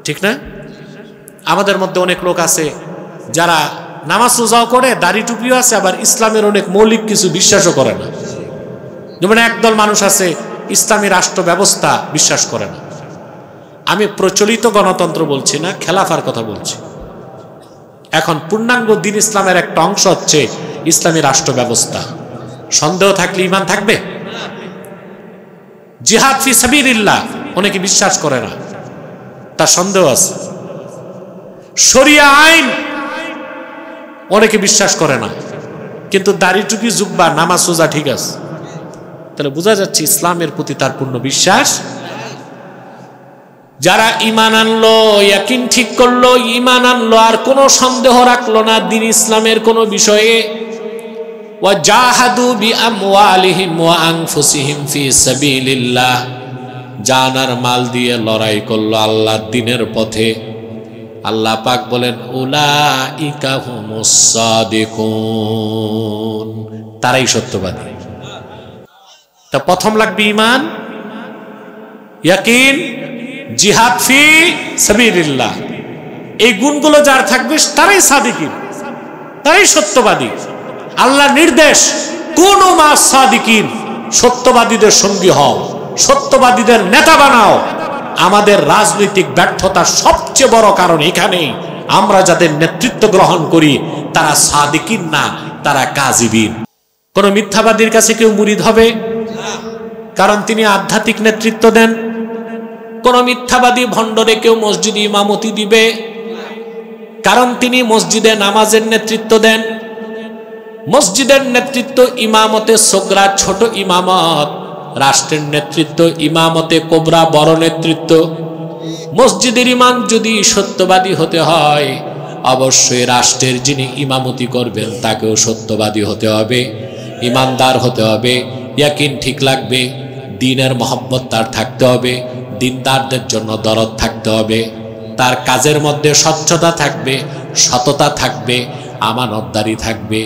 ঠিক না? আমাদের মধ্যে অনেক লোক আছে যারা নামাজ রোজাও করে, দাড়ি টুপিও আছে, আবার ইসলামের অনেক মৌলিক কিছু বিশ্বাসও করে না। যেমন একদল মানুষ আছে ইসলামী রাষ্ট্র ব্যবস্থা বিশ্বাস করে না। আমি প্রচলিত গণতন্ত্র বলছি না, খেলাফার কথা বলছি। এখন পূর্ণাঙ্গ দিন ইসলামের একটা অংশ হচ্ছে ইসলামী রাষ্ট্র ব্যবস্থা। সন্দেহ থাকলে ঈমান থাকবে? জিহাদ ফি সাবিলিল্লাহ অনেকে বিশ্বাস করে না, তার সন্দেহ আছে। শরিয়া আইন অনেকে বিশ্বাস করে না, কিন্তু দাড়ি টুপি, জুব্বা, নামাজ রোজা ঠিক আছে। তাহলে বোঝা যাচ্ছে ইসলামের প্রতি তার পূর্ণ বিশ্বাস। যারা ঈমান আনলো, ইয়াকিন ঠিক করলো, ঈমান আনলো, আর কোনো সন্দেহ রাখলো না দ্বীন ইসলামের কোনো বিষয়ে, ওয়া জাহাদু বিআমওয়ালিহিম ওয়া আনফুসিহিম ফি সাবিলিল্লাহ, জান আর মাল দিয়ে লড়াই করলো আল্লাহর দ্বীনের পথে। আল্লাহ পাক বলেন উলাইকা হুমুস সাদিকুন, তারাই সত্যবাদী। তা প্রথম লাগবে ঈমান, ইয়াকিন, জিহাদ ফি সাবিলিল্লাহ। এই গুণগুলো যার থাকবে তারাই সাদিকিন, তারাই সত্যবাদী। আল্লাহর নির্দেশ, কুনু মা'আস সাদিকিন, সত্যবাদীদের সঙ্গী হও, সত্যবাদীদের নেতা বানাও। আমাদের রাজনৈতিক ব্যর্থতার সবচেয়ে বড় কারণ এখানেই, আমরা যাদের নেতৃত্ব গ্রহণ করি তারা সাদিকিন না, তারা কাযিবিন। কোন মিথ্যাবাদীর কাছে কেউ মুরিদ হবে? কারণ তিনি আধ্যাত্মিক নেতৃত্ব দেন। কোন মিথ্যাবাদী ভণ্ডরে কেউ মসজিদে ইমামতি দিবে? কারণ তিনি মসজিদে নামাজের নেতৃত্ব দেন। মসজিদের নেতৃত্ব ইমামতে সগরা, ছোট ইমামত। রাষ্ট্রের নেতৃত্ব ইমামতে কোবরা, বড় নেতৃত্ব। মসজিদের ইমাম যদি সত্যবাদী হতে হয়, অবশ্যই রাষ্ট্রের যিনি ইমামতি করবেন তাকেও সত্যবাদী হতে হবে, ইমানদার হতে হবে, ইয়াকিন ঠিক লাগবে, দ্বীনের মহব্বত তার থাকতে হবে, দ্বীনদারদের জন্য দরদ থাকতে হবে, তার কাজের মধ্যে স্বচ্ছতা থাকবে, সততা থাকবে, আমানতদারি থাকবে।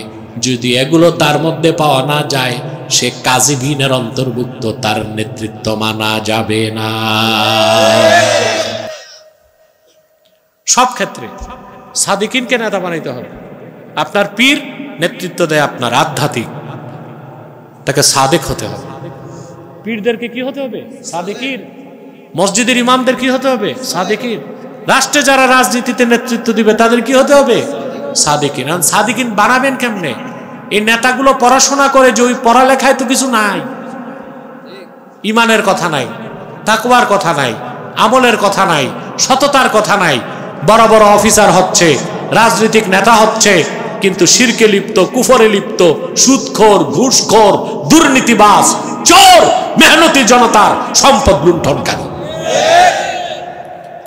যদি এগুলো তার মধ্যে পাওয়া না যায়, সে কাযিবিনের অন্তর্ভুক্ত, তার নেতৃত্ব মানা যাবে না। সব ক্ষেত্রে সাদিকিনকে নেতা বানাইতে হবে। আপনার পীর নেতৃত্ব দেয় আপনার আধ্যাত্মিক, তাকে সাদেক হতে হবে। পীরদেরকে কি হতে হবে? সাদেকিন। মসজিদের ইমামদের কি হতে হবে? সাদেকিন। রাষ্ট্রে যারা রাজনীতিতে নেতৃত্ব দিবে তাদের কি হতে হবে? সাদেকিন। সাদেকিন বানাবেন কেমনে? এই নেতাগুলো পড়াশোনা করে যে ওই পড়ালেখায় তো কিছু নাই, ইমানের কথা নাই, তাকওয়ার কথা নাই, আমলের কথা নাই, সততার কথা নাই। বড় বড় অফিসার হচ্ছে, রাজনৈতিক নেতা হচ্ছে, কিন্তু শিরকে লিপ্ত, কুফরে লিপ্ত, সুদখোর, ঘুষখোর, দুর্নীতিবাজ, চোর, মেহনতি জনতার সম্পদ লুণ্ঠনকারী।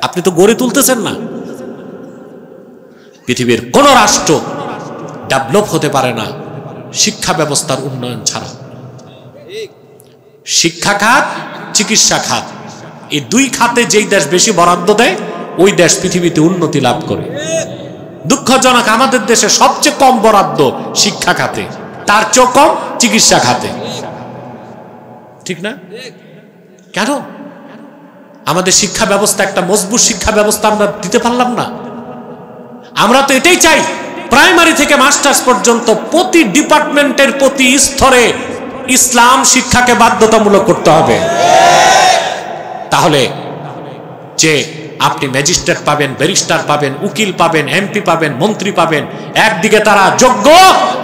আপনি তো গড়ে তুলতেছেন না। পৃথিবীর কোন রাষ্ট্র ডেভেলপ হতে পারে না শিক্ষা ব্যবস্থার উন্নয়ন ছাড়া। শিক্ষা খাত, চিকিৎসা খাত, এই দুই খাতে যেই দেশ বেশি বরাদ্দ দেয় ওই দেশ পৃথিবীতে উন্নতি লাভ করে। দুঃখজনক, আমাদের দেশে সবচেয়ে কম বরাদ্দ শিক্ষা খাতে, তার চেয়েও কম চিকিৎসা খাতে। ঠিক না? কেন? আমাদের শিক্ষা ব্যবস্থা একটা মজবুত শিক্ষা ব্যবস্থা আমরা দিতে পারলাম না। আমরা তো এটাই চাই, প্রাইমারি থেকে মাস্টার্স পর্যন্ত প্রতি ডিপার্টমেন্টের, প্রতি স্তরে ইসলাম শিক্ষাকে বাধ্যতামূলক করতে হবে। তাহলে যে আপনি ম্যাজিস্ট্রেট পাবেন, ব্যারিস্টার পাবেন, উকিল পাবেন, এমপি পাবেন, মন্ত্রী পাবেন, একদিকে তারা যোগ্য,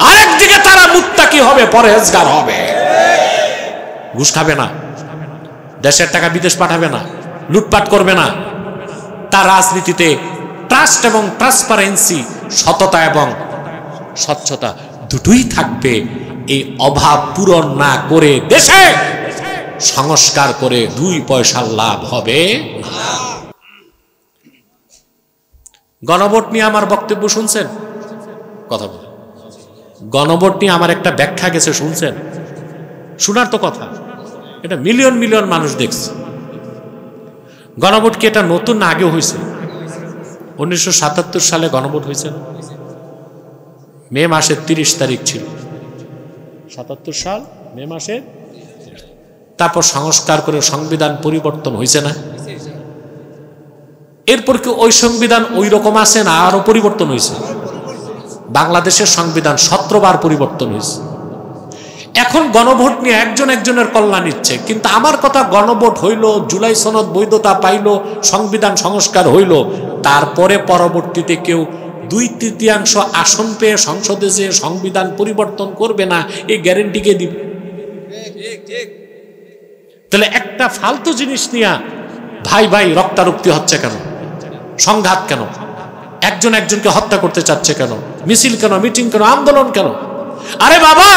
আরেকদিকে তারা মুত্তাকি হবে, পরহেজগার হবে, ঘুষ খাবে না, দেশের টাকা বিদেশ পাঠাবে না, লুটপাট করবে না। তার রাজনীতিতে ট্রাস্ট এবং ট্রান্সপারেন্সি, সততা এবং স্বচ্ছতা দুটোই থাকবে। এই অভাব পূরণ না করে দেশে সংস্কার করে 2 পয়সার লাভ হবে না। গণভোট নিয়ে আমার বক্তব্য শুনছেন? কথা বল। গণভোট নিয়ে আমার একটা ব্যাখ্যা গেছে, শুনছেন? শোনার তো কথা। এটা মিলিয়ন মিলিয়ন মানুষ দেখছে। গণভোট কি এটা নতুন না আগে হয়েছে? 1977 সালে গণভোট হয়েছে, মে মাসের 30 তারিখ ছিল, 77 সাল মে মাসের। তারপর সংস্কার করে সংবিধান পরিবর্তন হয়েছে না? এরপর কি ওই সংবিধান ওই রকম আছে না আরো পরিবর্তন হয়েছে? বাংলাদেশের সংবিধান 17 বার পরিবর্তন হয়েছে। এখন গণভোট নিয়ে একজন একজনের কল্যাণ ইচ্ছে, কিন্তু আমার কথা, গণভোট হইল, জুলাই সনদ বৈধতা পাইল, সংবিধান সংস্কার হইল, তারপরে পরবর্তীতে কেউ 2/3 আসন পেয়ে সংসদে যে সংবিধান পরিবর্তন করবে না, এই গ্যারেন্টি কে দিবে? তাহলে একটা ফালতু জিনিস নিয়ে ভাই ভাই রক্তারক্তি হচ্ছে কেন? সংঘাত কেন? একজন একজনকে হত্যা করতে চাচ্ছে কেন? মিছিল কেন? মিটিং কেন? আন্দোলন কেন? আরে বাবা,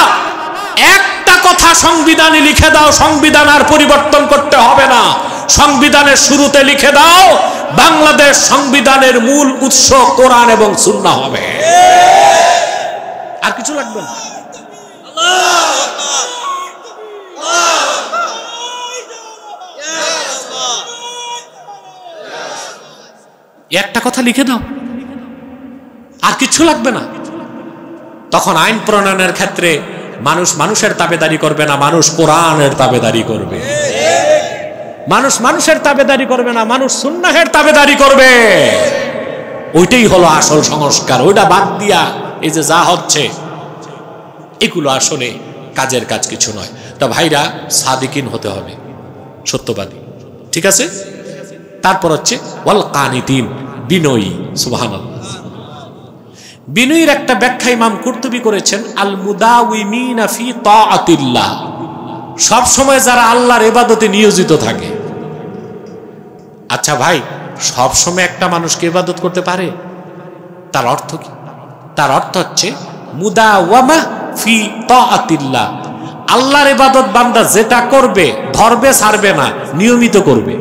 একটা কথা সংবিধানে লিখে দাও, সংবিধান আর পরিবর্তন করতে হবে না। সংবিধানের শুরুতে লিখে দাও, বাংলাদেশ সংবিধানের মূল উৎস কোরআন এবং সুন্নাহ হবে, আর কিছু লাগবে না। একটা কথা লিখে দাও, আর কিছু লাগবে না। তখন আইন প্রণয়নের ক্ষেত্রে মানুষ মানুষের তাবেদারি করবে না, মানুষ কোরআনের তাবেদারি করবে। মানুষ মানুষের তাবেদারি করবে না, মানুষ সুন্নাহের তাবেদারি করবে। ওইটাই হলো আসল সংস্কার। ওইটা বাদ দিয়া এই যে যা হচ্ছে এগুলো আসলে কাজের কাজ কিছু নয়। তা ভাইরা, সাদিকিন হতে হবে, সত্যবাদী, ঠিক আছে? তারপর হচ্ছে ওয়াল কানিতিন, বিনয়ী। সুবহানাল্লাহ। বিনয়ীর একটা ব্যাখ্যা ইমাম কুরতুবী করেছেন, আল মুদাওয়িমিনা ফি তাআতিল্লাহ, সব সময় যারা আল্লাহর ইবাদতে নিয়োজিত থাকে। আচ্ছা ভাই, সব সময় একটা মানুষকে ইবাদত করতে পারে? তার অর্থ কি? তার অর্থ হচ্ছে মুদাওয়ামা ফি তাআতিল্লাহ, আল্লাহর ইবাদত বান্দা যেটা করবে ধরবে ছাড়বে না, নিয়মিত করবে।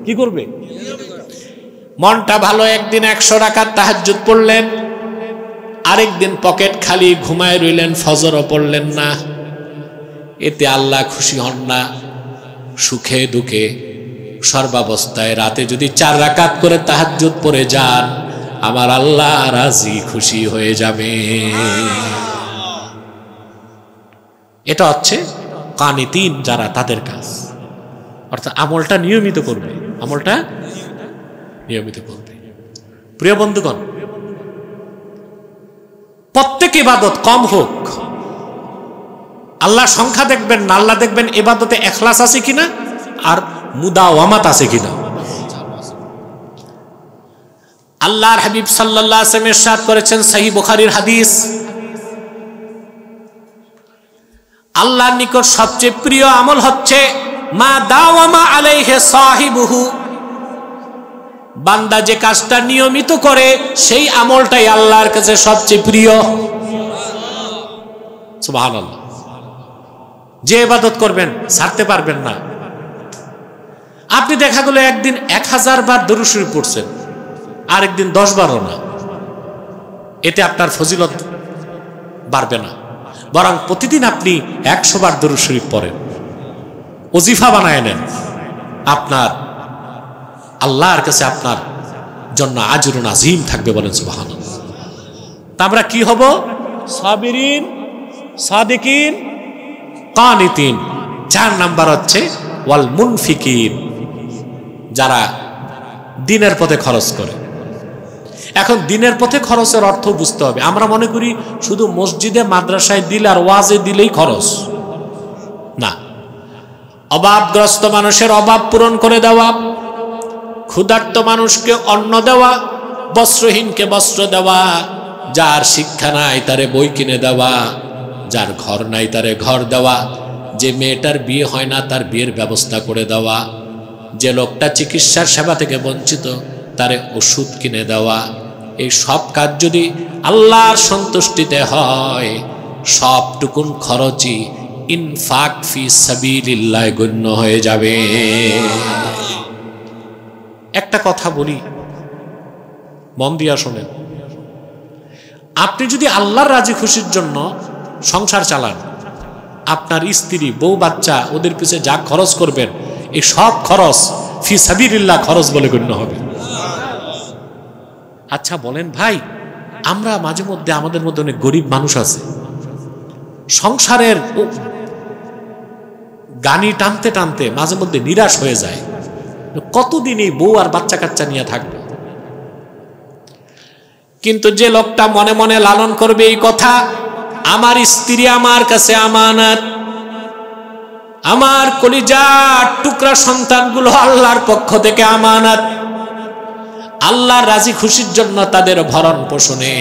কি করবে? মনটা ভালো, একদিন 100 রাকাত তাহাজ্জুদ পড়লেন, আরেকদিন পকেট খালি ঘুমায় রইলেন, ফজরও পড়লেন না, এতে আল্লাহ খুশি হন না। সুখে দুঃখে সর্বাবস্থায় রাতে যদি 4 রাকাত করে তাহাজ্জুদ পড়ে যান, আমার আল্লাহ রাজি খুশি হয়ে যাবে। এটা হচ্ছে কানিতিন যারা, তাদের কাজ। অর্থাৎ আমলটা নিয়মিত করবে, আমলটা নিয়মিত করবে। প্রিয় বন্ধুগণ, প্রত্যেক ইবাদত কম হোক, আল্লাহ সংখ্যা দেখবেন না, আল্লাহ দেখবেন ইবাদতে ইখলাস আছে কিনা আর মুদাওয়ামাত আছে কিনা। আল্লাহর হাবিব সাল্লাল্লাহু আলাইহি ওয়াসাল্লাম ইরশাদ করেছেন, সহিহ বুখারীর হাদিস, আল্লাহর নিকট সবচেয়ে প্রিয় আমল হচ্ছে মা দাওয়ামা আলাইহি সাহিবুহু, বান্দা যে কাজটা নিয়মিত করে সেই আমলটাই আল্লাহর কাছে সবচেয়ে প্রিয়। সুবহানাল্লাহ। যে ইবাদত করবেন ছাড়তে পারবেন না। আপনি দেখা গেল একদিন 1000 বার দরুদ শরীফ পড়ছেন, আরেকদিন 10 বারও না, এতে আপনার ফজিলত বাড়বে না, বরং প্রতিদিন আপনি 100 বার দরুদ শরীফ পড়েন, ওজিফা বানায় নেন, আপনার আল্লাহর কাছে আপনার জন্য আজরুন আজিম থাকবে। বলেন সুবহানাল্লাহ। তা আমরা কি হব? সাবিরিন, সাদিকিন, কানিতিন। 4 নাম্বার হচ্ছে ওয়াল মুনফিকিন, যারা দিনের পথে খরচ করে। এখন দিনের পথে খরচের অর্থ বুঝতে হবে। আমরা মনে করি শুধু মসজিদে মাদ্রাসায় দিলে আর ওয়াজে দিলেই খরচ, না। অভাবগ্রস্ত মানুষের অভাব পূরণ করে দেওয়া, ক্ষুধার্ত মানুষকে অন্ন দেওয়া, বস্ত্রহীনকে বস্ত্র দেওয়া, যার শিক্ষা নাই তারে বই কিনে দেওয়া, যার ঘর নাই তারে ঘর দেওয়া, যে মেয়েটার বিয়ে হয় না তার বিয়ের ব্যবস্থা করে দেওয়া, যে লোকটা চিকিৎসার সেবা থেকে বঞ্চিত তারে ওষুধ কিনে দেওয়া। এই সব কাজ যদি আল্লাহর সন্তুষ্টিতে হয়, সবটুকুন খরচই ইনফাক ফি সাবিলিল্লাহ গণ্য হয়ে যাবে। একটা কথা বলি, মন দিয়া শোনেন। আপনি যদি আল্লাহর রাজি খুশির জন্য সংসার চালান, আপনার স্ত্রী, বউ, বাচ্চা, ওদের পিছনে যা খরচ করবেন, এই সব খরচ ফি সাবিলিল্লাহ খরচ বলে গণ্য হবে। আচ্ছা বলেন ভাই, আমরা মাঝে মধ্যে আমাদের মধ্যে অনেক গরিব মানুষ আছে, সংসারের গানি টানতে টানতে মাঝে মধ্যে নিরাশ হয়ে যায়। কতদিন এই বউ আর বাচ্চা কাচ্চা নিয়ে থাকবে? কিন্তু যে লোকটা মনে মনে লালন করবে এই কথা, আমার স্ত্রী আমার কাছে আমানত, আমার কলিজার টুকরা সন্তানগুলো আল্লাহর পক্ষ থেকে আমানত, আল্লাহর রাজি খুশির জন্য তাদের ভরণ পোষণে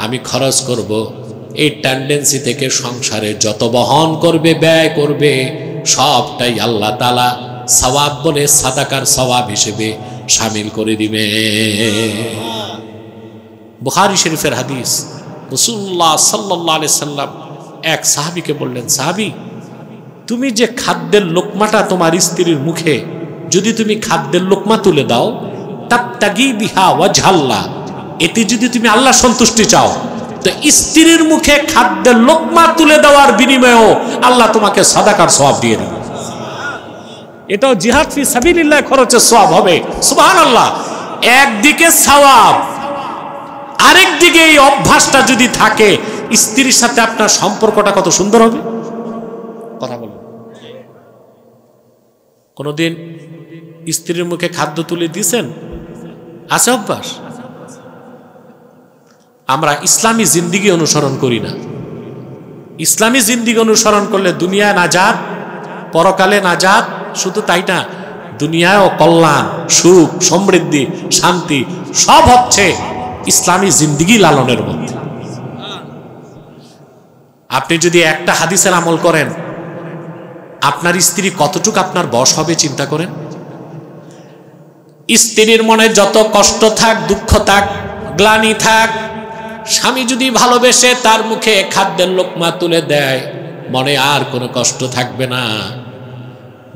আমি খরচ করব, এই টেন্ডেন্সি থেকে সংসারে যত বহন করবে, ব্যয় করবে, সবটাই আল্লাহ তাআলা সওয়াব বলে সাদাকার সওয়াব হিসেবে শামিল করে দিবে। বুখারী শরীফের হাদিস, রাসূলুল্লাহ সাল্লাল্লাহু আলাইহি সাল্লাম এক সাহাবীকে বললেন, সাহাবী, তুমি যে খাদ্যের লোকমাটা তোমার স্ত্রীর মুখে যদি তুমি খাদ্যের লোকমা তুলে দাও, তাবতাগি বিহা ওয়াজহাল্লাহ, এতে যদি তুমি আল্লাহ সন্তুষ্টি চাও, তো স্ত্রীর মুখে খাদ্যের লোকমা তুলে দেওয়ার বিনিময়েও আল্লাহ তোমাকে সাদাকার সওয়াব দিয়ে দেবে। এটাও জিহাদ ফি সাবিলিল্লাহ খরচের সওয়াব হবে। সুবহানাল্লাহ। একদিকে সওয়াব, আরেকদিকে এই অভ্যাসটা যদি থাকে, স্ত্রীর সাথে আপনার সম্পর্কটা কত সুন্দর হবে। কথা বলুন। কোনদিন স্ত্রীর মুখে খাদ্য তুলে দিয়েছেন? আছে অভ্যাস? আমরা ইসলামী জিন্দিগি অনুসরণ করি না। ইসলামী জিন্দিগি অনুসরণ করলে দুনিয়ায় নাজাত, পরকালে নাজাত। শুধু তাই না, দুনিয়ায়ও কল্যাণ, সুখ, সমৃদ্ধি, শান্তি সব হচ্ছে ইসলামী জিন্দিগি লালনের মধ্যে। আপনি যদি একটা হাদিসের আমল করেন, আপনার স্ত্রী কতটুকু আপনার বশ হবে চিন্তা করেন। স্ত্রীর মনে যত কষ্ট থাক, দুঃখ থাক, গ্লানি থাক, স্বামী যদি ভালোবেসে তার মুখে খাদ্যের লোকমা তুলে দেয়, মনে আর কোনো কষ্ট থাকবে না,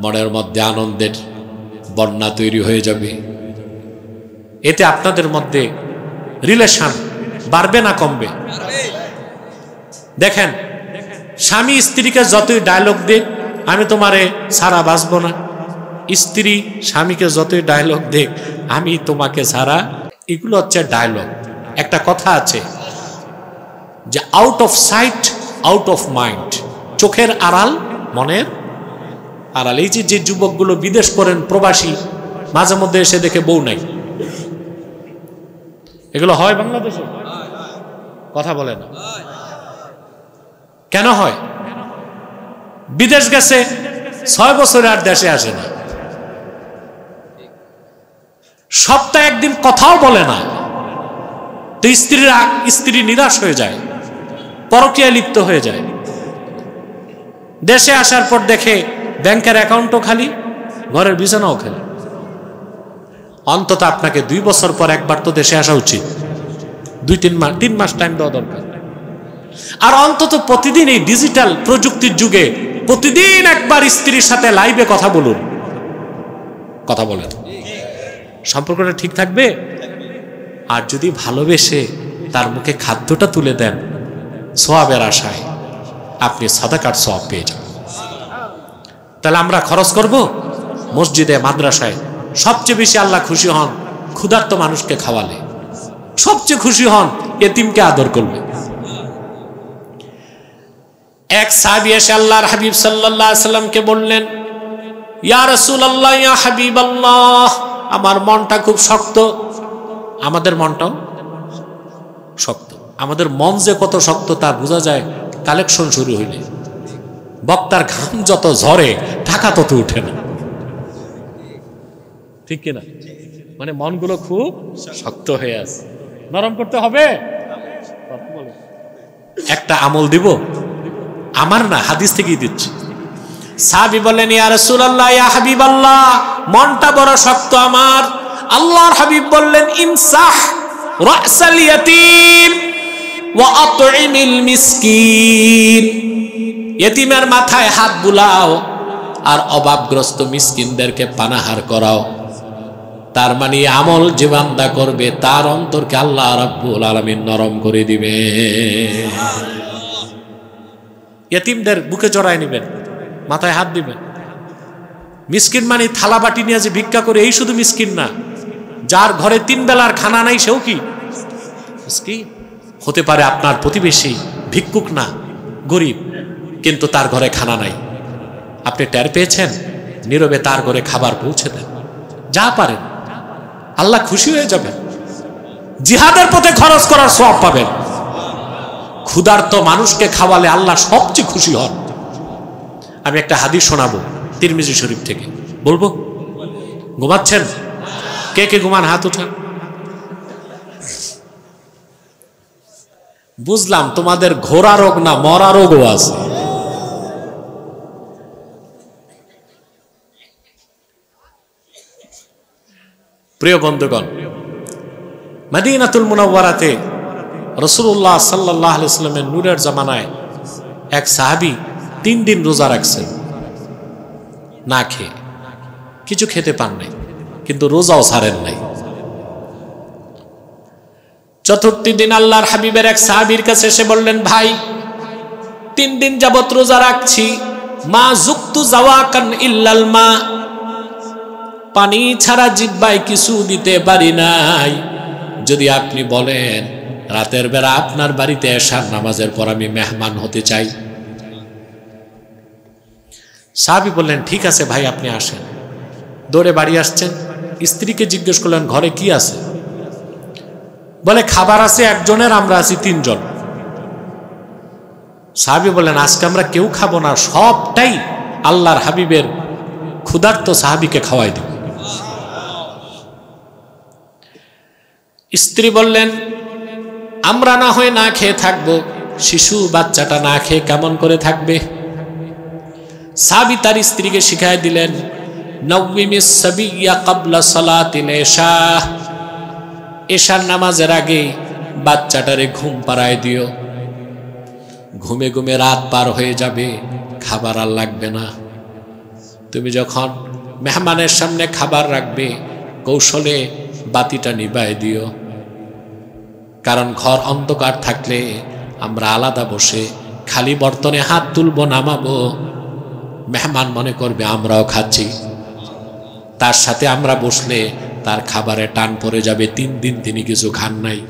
মনের মধ্যে আনন্দের বন্যা তৈরি হয়ে যাবে। এতে আপনাদের মধ্যে রিলেশন বাড়বে না কমবে? দেখেন, স্বামী স্ত্রীকে যতই ডায়লগ দিক, আমি তোমারে ছাড়া বাঁচব না, স্ত্রী স্বামীকে যতই ডায়লগ দিক, আমি তোমাকে ছাড়া, এগুলো হচ্ছে ডায়লগ। একটা কথা আছে যে out of sight out of mind, চোখের আড়াল মনের আড়াল। এই যে যুবকগুলো বিদেশ করেন, প্রবাসী, মাঝে মধ্যে এসে দেখে বউ নাই, এগুলো হয় বাংলাদেশে? কথা বলে না কেন হয়? বিদেশ গেছে 6 বছরে আর দেশে আসে না, সপ্তাহে একদিন কথাও বলে না, তো স্ত্রী নিরাশ হয়ে যায়, পরকীয়ায় লিপ্ত হয়ে যায়। দেশে আসার পর দেখে ব্যাংকের অ্যাকাউন্টও খালি, ঘরের বিছানাও খালি। অন্তত আপনাকে 2 বছর পর একবার তো দেশে আসা উচিত, 2-3 মাস টাইম দেওয়া দরকার। আর অন্তত প্রতিদিন এই ডিজিটাল প্রযুক্তির যুগে প্রতিদিন একবার স্ত্রীর সাথে লাইভে কথা বলুন, কথা বলেন, সম্পর্কটা ঠিক থাকবে। আর যদি ভালোবেসে তার মুখে খাদ্যটা তুলে দেন সওয়াবের আশায়, আপনি সাদাকার সওয়াব পেয়ে যাবেন। তাহলে আমরা খরচ করব মসজিদে, মাদ্রাসায়। সবচেয়ে বেশি আল্লাহ খুশি হন ক্ষুধার্ত মানুষকে খাওয়ালে, সবচেয়ে খুশি হন এতিমকে আদর করলে। এক সাহাবী এসে আল্লাহর হাবিব সাল্লাল্লাহু আলাইহি সাল্লামকে বললেন, ইয়া রাসূলুল্লাহ, ইয়া হাবিবাল্লাহ, আমার মনটা খুব শক্ত। আমাদের মনটাও শক্ত। আমাদের মন যে কত শক্ত তা বোঝা যায় কালেকশন শুরু হইলে। বক্তার ঘাম যত ঝরে টাকা তত উঠে না, ঠিক কিনা? মানে মনগুলো খুব শক্ত হয়ে আছে, নরম করতে হবে। একটা আমল দিব, আমার না, হাদিস থেকেই দিচ্ছি। সাহাবী বলেন, ইয়া রাসূলুল্লাহ, ইয়া হাবিবাল্লাহ, মনটা বড় শক্ত আমার। আল্লাহর হাবিব বললেন, ইমসাহ রাসাল ইয়াতীম ওয়া আতইমিল মিসকিন, ইতিমের মাথায় হাত বুলাও আর অভাবগ্রস্ত মিসকিনদেরকে পানাহার করাও। তার মানে আমল যে বান্দা করবে তার অন্তরকে আল্লাহ রাব্বুল আলামিন নরম করে দিবে। ইতিমদের বুকে জড়ায় নেবেন, মাথায় হাত দিবেন। মিসকিন মানে থালা বাটি নিয়ে যে ভিক্ষা করে এই শুধু মিসকিন না, যার ঘরে 3 বেলার খানা নাই সেও কি মিসকিন। হতে পারে আপনার প্রতিবেশী ভিক্ষুক না, গরিব, কিন্তু তার ঘরে খানা নাই, আপনি টের পেয়েছেন, নীরবে তার ঘরে খাবার পৌঁছে দেন, যা পারেন, আল্লাহ খুশি হয়ে যাবেন। জিহাদের পথে খরচ করার সওয়াব পাবেন। ক্ষুধার্ত মানুষকে খাওয়ালে আল্লাহ সবচেয়ে খুশি হন। আমি একটা হাদিস শোনাবো তিরমিজি শরীফ থেকে, বলবো? ঘুমাচ্ছেন? কে কে ঘুমান? হাত উঠান। বুঝলাম তোমাদের ঘোড়া রোগ না, মরা রোগও আছে। প্রিয় বন্ধুগণ, মদিনাতুল মুনাওয়ারাতে রাসূলুল্লাহ সাল্লাল্লাহু আলাইহি ওয়াসাল্লামের নূরের জামানায় এক সাহাবী 3 দিন রোজা রাখছেন, না খেয়ে, কিছু খেতে পান নাই, কিন্তু রোজাও ছাড়েন নাই। চতুর্থ দিন আল্লাহর হাবিবের এক সাহাবীর কাছে এসে বললেন, ভাই 3 দিন যাবত রোজা রাখছি, মা যুক্তু জাওয়াকান ইল্লাল মা, পানি ছাড়া জিহ্বায় কিছু দিতে পারি নাই। যদি আপনি বলেন রাতের বেলা আপনার বাড়িতে এশার নামাজের পর আমি মেহমান হতে চাই। সাহাবী বললেন, ঠিক আছে ভাই, আপনি আসেন। দৌড়ে বাড়ি আসছেন, স্ত্রীকে জিজ্ঞেস করলেন ঘরে কি আছে। বলে খাবার আছে একজনের, আমরা আছি তিনজন। সাহাবী বললেন আজকে আমরা কেউ খাবো না, সবটাই আল্লাহর হাবিবের ক্ষুধার্ত সাহাবীকে খাওয়াই দেব। স্ত্রী বললেন আমরা না হয় না খেয়ে থাকবো, শিশু বাচ্চাটা না খেয়ে কেমন করে থাকবে? সাহাবী তার স্ত্রীকে শিখাই দিলেন নওমিমিস সাবিয়্যা ক্বাবলা সালাতিল ইশা, এশার নামাজের আগে বাচ্চাটারে ঘুম পাড়ায় দিও। ঘুমে ঘুমে রাত পার হয়ে যাবে, খাবার আর লাগবে না। তুমি যখন মেহমানের সামনে খাবার রাখবে কৌশলে বাতিটা নিভায় দিও, কারণ ঘর অন্ধকার থাকলে আমরা আলাদা বসে খালি বর্তনে হাত তুলবো নামাবো, মেহমান মনে করবে আমরাও খাচ্ছি, তার সাথে আমরা বসলে তার খাবারে টান পড়ে যাবে, 3 দিন তিনি কিছু খান নাই।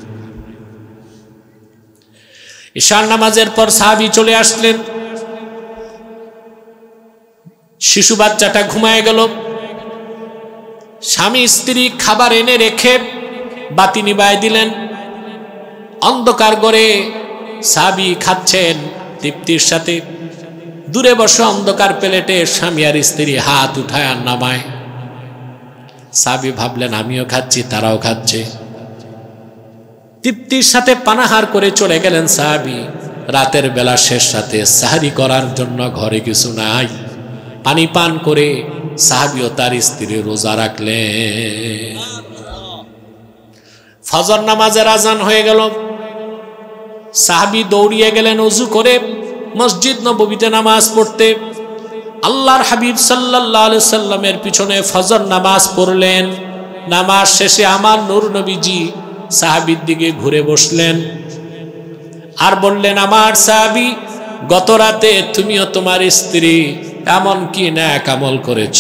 ঈশার নামাজের পর সাহাবী চলে আসলেন, শিশু বাচ্চাটা ঘুমায় গেল। স্বামী স্ত্রী খাবার এনে রেখে বাতি নিভায় দিলেন। অন্ধকার ঘরে সাহাবী খাচ্ছেন তৃপ্তির সাথে। দূরে বসে অন্ধকার প্লেটে স্বামী আর স্ত্রী হাত উঠায় আর নামায়। সাহাবী ভাবলেন আমিও খাচ্ছি, তারাও খাচ্ছে। তৃপ্তির সাথে পানাহার করে চলে গেলেন সাহাবী। রাতের বেলা শেষ সাথে সাহারি করার জন্য ঘরে কিছু নাই। পানি পান করে সাহাবী ও তার স্ত্রী রোজা রাখলেন। ফজর নামাজের আজান হয়ে গেল। সাহাবী দৌড়িয়ে গেলেন ওযু করে মসজিদ নববীতে নামাজ পড়তে। আল্লাহর হাবিব সাল্লাল্লাহু আলাইহি সাল্লামের পিছনে ফজর নামাজ পড়লেন। নামাজ শেষে আমার নূর নবীজি সাহাবীর দিকে ঘুরে বসলেন আর বললেন আমার সাহাবী, গত রাতে তুমিও তোমার স্ত্রী এমন কি নেক আমল করেছ,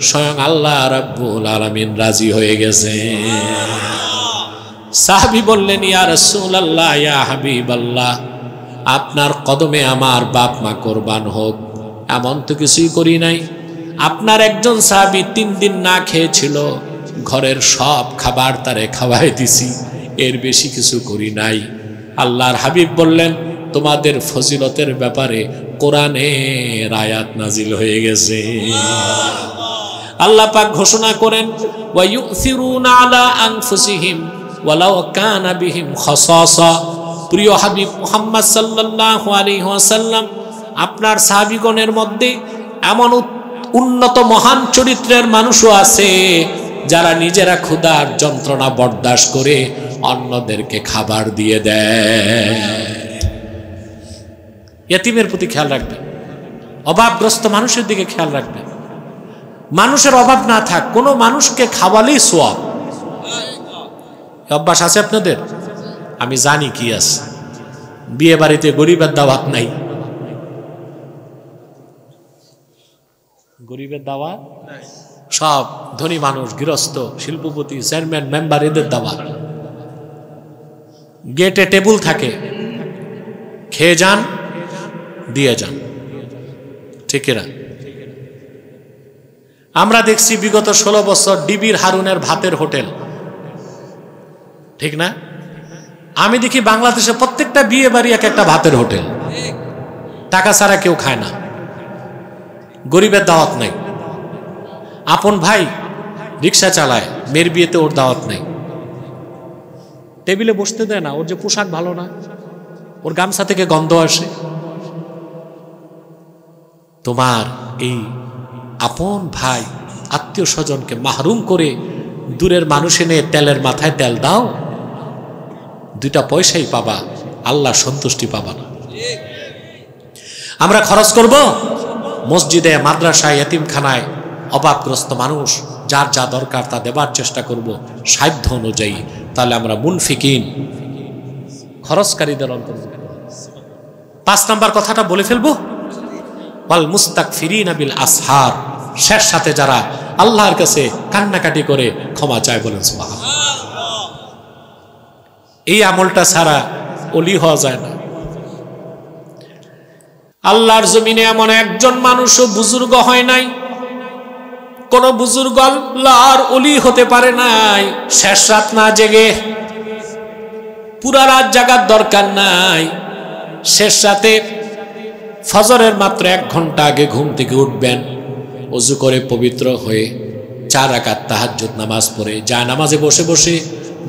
স্বয়ং আল্লাহ রাব্বুল আলামিন রাজি হয়ে গেছে। সাহাবী বললেন ইয়া রাসূলুল্লাহ, ইয়া হাবিবাল্লাহ, আপনার কদমে আমার বাপ মা কুরবান হোক, এমন তো কিছুই করি নাই। আপনার একজন সাহাবী 3 দিন না খেয়েছিল, ঘরের সব খাবার তারে খাওয়াই দিছি, এর বেশি কিছু করি নাই। আল্লাহর হাবিব বললেন তোমাদের ফজিলতের ব্যাপারে কোরআনের আয়াত নাজিল হয়ে গেছে। আল্লাহ পাক ঘোষণা করেন ওয়া ইউসিরুনা আলা আনফুসিহিম ওয়ালাউ কানা বিহিম খাসাসা। প্রিয় হাবিব মুহাম্মদ সাল্লাল্লাহু আলাইহি ওয়াসাল্লাম, আপনার সাহাবীগণের মধ্যে এমন উন্নত মহান চরিত্রের মানুষও আছে যারা নিজেরা ক্ষুধার যন্ত্রণা বরদাস্ত করে অন্যদেরকে খাবার দিয়ে দেয়। ইতিমের প্রতি খেয়াল রাখবেন, অভাবগ্রস্ত মানুষের দিকে খেয়াল রাখবেন। মানুষের অভাব না থাক, কোনো মানুষকে খাওয়ালেই সওয়াব। অভ্যাস আছে আপনাদের? আমি জানি কি আছে। বিয়ে বাড়িতে গরিবের দাওয়াত নাই, গরিবের দাওয়াত সব ধনী মানুষ, গৃহস্থ, শিল্পপতি, চেয়ারম্যান, মেম্বার, এদের দাওয়াত। গেটে টেবিল থাকে, খেয়ে যান, দিয়ে যান, ঠিক না? আমরা দেখছি বিগত 16 বছর ডিবির হারুনের ভাতের হোটেল, ঠিক না? আমি দেখি বাংলাদেশে প্রত্যেকটা বিয়ে বাড়ি এক একটা ভাতের হোটেল, টাকা ছাড়া কেউ খায় না, গরিবের দাওয়াত নাই। আপন ভাই রিক্সা চালায়, মেয়ের বিয়েতে ওর দাওয়াত নেই, টেবিলে বসতে দেয় না, ওর যে পোশাক ভালো না, ওর গামছা থেকে গন্ধ আসে। তোমার এই আপন ভাই আত্মীয় স্বজনকে মাহরুম করে দূরের মানুষ এনে তেলের মাথায় তেল দাও, 2টা পয়সাই পাবা, আল্লাহ সন্তুষ্টি পাবা না। আমরা খরচ করব মসজিদে, মাদ্রাসায়, এতিমখানায়, অভাবগ্রস্ত মানুষ যার যা দরকার তা দেবার চেষ্টা করব সাধ্য অনুযায়ী, তাহলে আমরা মুনফিকিন, খরচকারীদের অন্তর্ভুক্ত। 5 নম্বর কথাটা বলে ফেলবো, ওয়াল মুস্তাগফিরিনা বিল আসহার, শেষ সাথে যারা আল্লাহর কাছে কান্নাকাটি করে ক্ষমা চায়, বলেন সুবহানাল্লাহ। এই আমলটা ছাড়া ওলি হওয়া যায় না। আল্লাহর জমিনে এমন একজন মানুষও বুজুর্গ হয় নাই, কোন বুজুর্গ আল্লাহর ওলি হতে পারে নাই শেষ রাত না জেগে। পুরা রাত জাগার দরকার নাই, শেষ রাতে ফজরের মাত্র 1 ঘন্টা আগে ঘুম থেকে উঠবেন, ওযু করে পবিত্র হয়ে 4 রাকাত তাহাজ্জুদ নামাজ পড়ে জায়নামাজে বসে বসে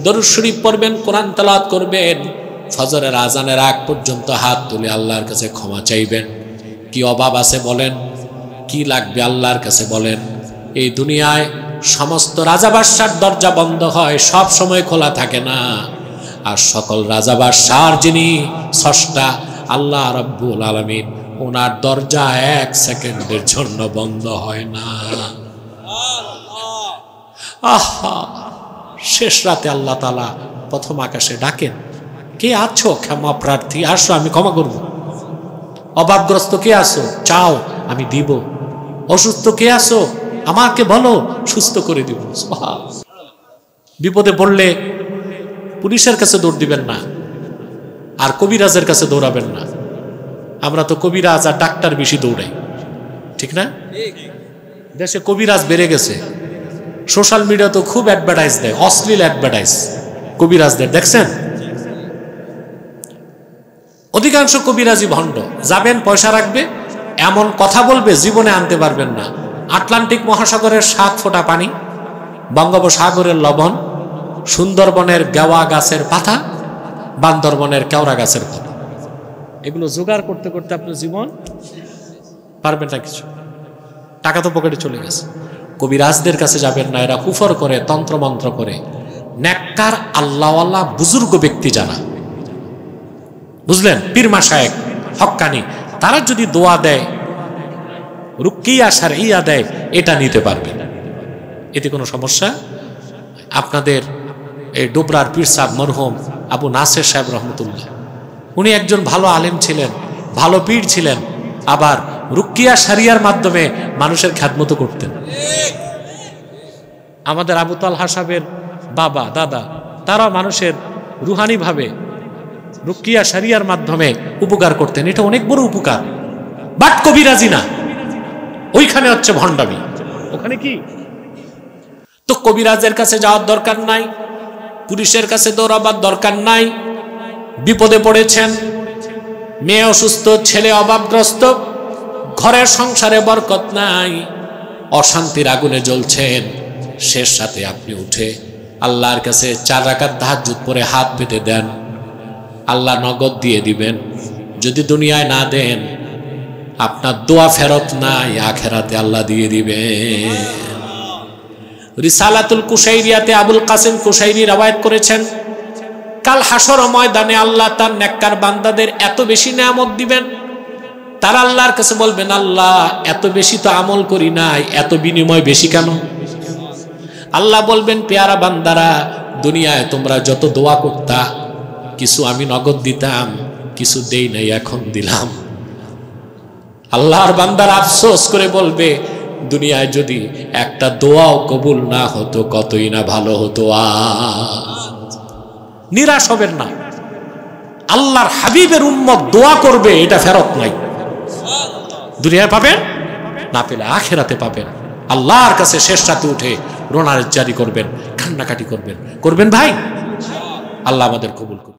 দরুদ শরীফ পড়বেন, কোরআন তেলাওয়াত করবেন, ফজরের আজানের আগ পর্যন্ত হাত তুলে আল্লাহর কাছে ক্ষমা চাইবেন। কি অভাব আছে বলেন, কি লাগবে আল্লাহর কাছে বলেন। এই দুনিয়ায় সমস্ত রাজা বাদশার দরজা বন্ধ হয়, সব সময় খোলা থাকে না। আর সকল রাজা বাদশার যিনি স্রষ্টা আল্লাহ রাব্বুল আলামিন, ওনার দরজা 1 সেকেন্ডের জন্য বন্ধ হয় না। আহা, শেষ রাতে আল্লাহ তাআলা প্রথম আকাশে ডাকেন, কে আছো ক্ষমা প্রার্থী, আসো আমি ক্ষমা করব। অভাবগ্রস্ত কে আছো, চাও আমি দিব। অসুস্থ কে আছো, আমাকে বলো, সুস্থ করে দিব। বিপদে পড়লে পুলিশের কাছে দৌড় দিবেন না, আর কবিরাজের কাছে দৌড়াবেন না। আমরা তো কবিরাজ আর ডাক্তার বেশি দৌড়াই, ঠিক না? দেশে কবিরাজ বেড়ে গেছে, সোশ্যাল মিডিয়া তো খুব অ্যাডভার্টাইজ দেয়, অশ্লীল অ্যাডভার্টাইজ কবিরাজদের, দেখছেন? অধিকাংশ কবিরাজি ভণ্ড। যাবেন, পয়সা রাখবে, এমন কথা বলবে জীবনে আনতে পারবেন না। আটলান্টিক মহাসাগরের 7 ফোঁটা পানি, বঙ্গোপসাগরের লবণ, সুন্দরবনের গেওয়া গাছের পাতা, বান্দরবনের কেওড়া গাছের পাতা, এগুলো জোগাড় করতে করতে আপনার জীবন পারবেন না কিছু। টাকা তো পকেটে চলে গেছে। কবিরাজদের কাছে যাবেন না, এরা কুফর করে, তন্ত্রমন্ত্র করে। নেককার আল্লাহওয়ালা বুজুর্গ ব্যক্তি যারা, বুঝলেন, পীর মাশায়েখ হক্কানি, তারা যদি দোয়া দেয়, রুকিয়া শারঈয়া দেয়, এটা নিতে পারবেন, এতে কোনো সমস্যা। আপনাদের এই ডোবরার পীর সাহেব মরহুম আবু নাসের সাহেব রহমতুল্লাহ, উনি একজন ভালো আলেম ছিলেন, ভালো পীর ছিলেন, আবার রুকিয়া শারিয়ার মাধ্যমে মানুষের খ্যাদমত করতেন। আমাদের আবু তালহা সাহেবের বাবা দাদা, তারা মানুষের রুহানি ভাবে রুকিয়া শারিয়ার মাধ্যমে উপকার করতেন। এটা অনেক বড় উপকার, বাট কবিরাজি না, ওইখানে হচ্ছে ভণ্ডামি। ওখানে কি তো কবিরাজের কাছে যাওয়ার দরকার নাই, পুলিশের কাছে দৌড়াবার দরকার নাই। বিপদে পড়েছেন, মেয়ে অসুস্থ, ছেলে অভাবগ্রস্ত, ঘরের সংসারে বরকত নাই, অশান্তির আগুনে জ্বলছেন, শেষ রাতে আপনি উঠে আল্লাহর কাছে 4 রাকাত তাহাজ্জুদ পড়ে হাত পেতে দেন, আল্লাহ নগদ দিয়ে দিবেন। যদি দুনিয়ায় না দেন, আপনার দোয়া ফেরত নাই, আখেরাতে আল্লাহ দিয়ে দিবেন। রিসালাতুল কুশাইরিয়াতে আবুল কাসিম কুশাইরি রওয়ায়াত করেছেন, কাল হাসর ময়দানে আল্লাহ তার নেককার বান্দাদের এত বেশি নিয়ামত দিবেন, তারা আল্লাহর কাছে বলবেন, আল্লাহ এত বেশি তো আমল করি নাই, এত বিনিময় বেশি কেন? আল্লাহ বলবেন, পেয়ারা বান্দারা, দুনিয়ায় তোমরা যত দোয়া করতা, কিছু আমি নগদ দিতাম, কিছু দেই নাই, এখন দিলাম। আল্লাহর বান্দারা আফসোস করে বলবে, দুনিয়ায় যদি একটা দোয়াও কবুল না হতো, কতই না ভালো হতো। নিরাশ হবেন না, আল্লাহর হাবিবের উম্মত দোয়া করবে, এটা ফেরত নাই। দুনিয়ায় পাবেন, না পেলে আখেরাতে পাবেন। আল্লাহর কাছে শেষ রাতে উঠে রোনার জারি করবেন, কান্নাকাটি করবেন, করবেন ভাই। আল্লাহ আমাদের কবুল করুন।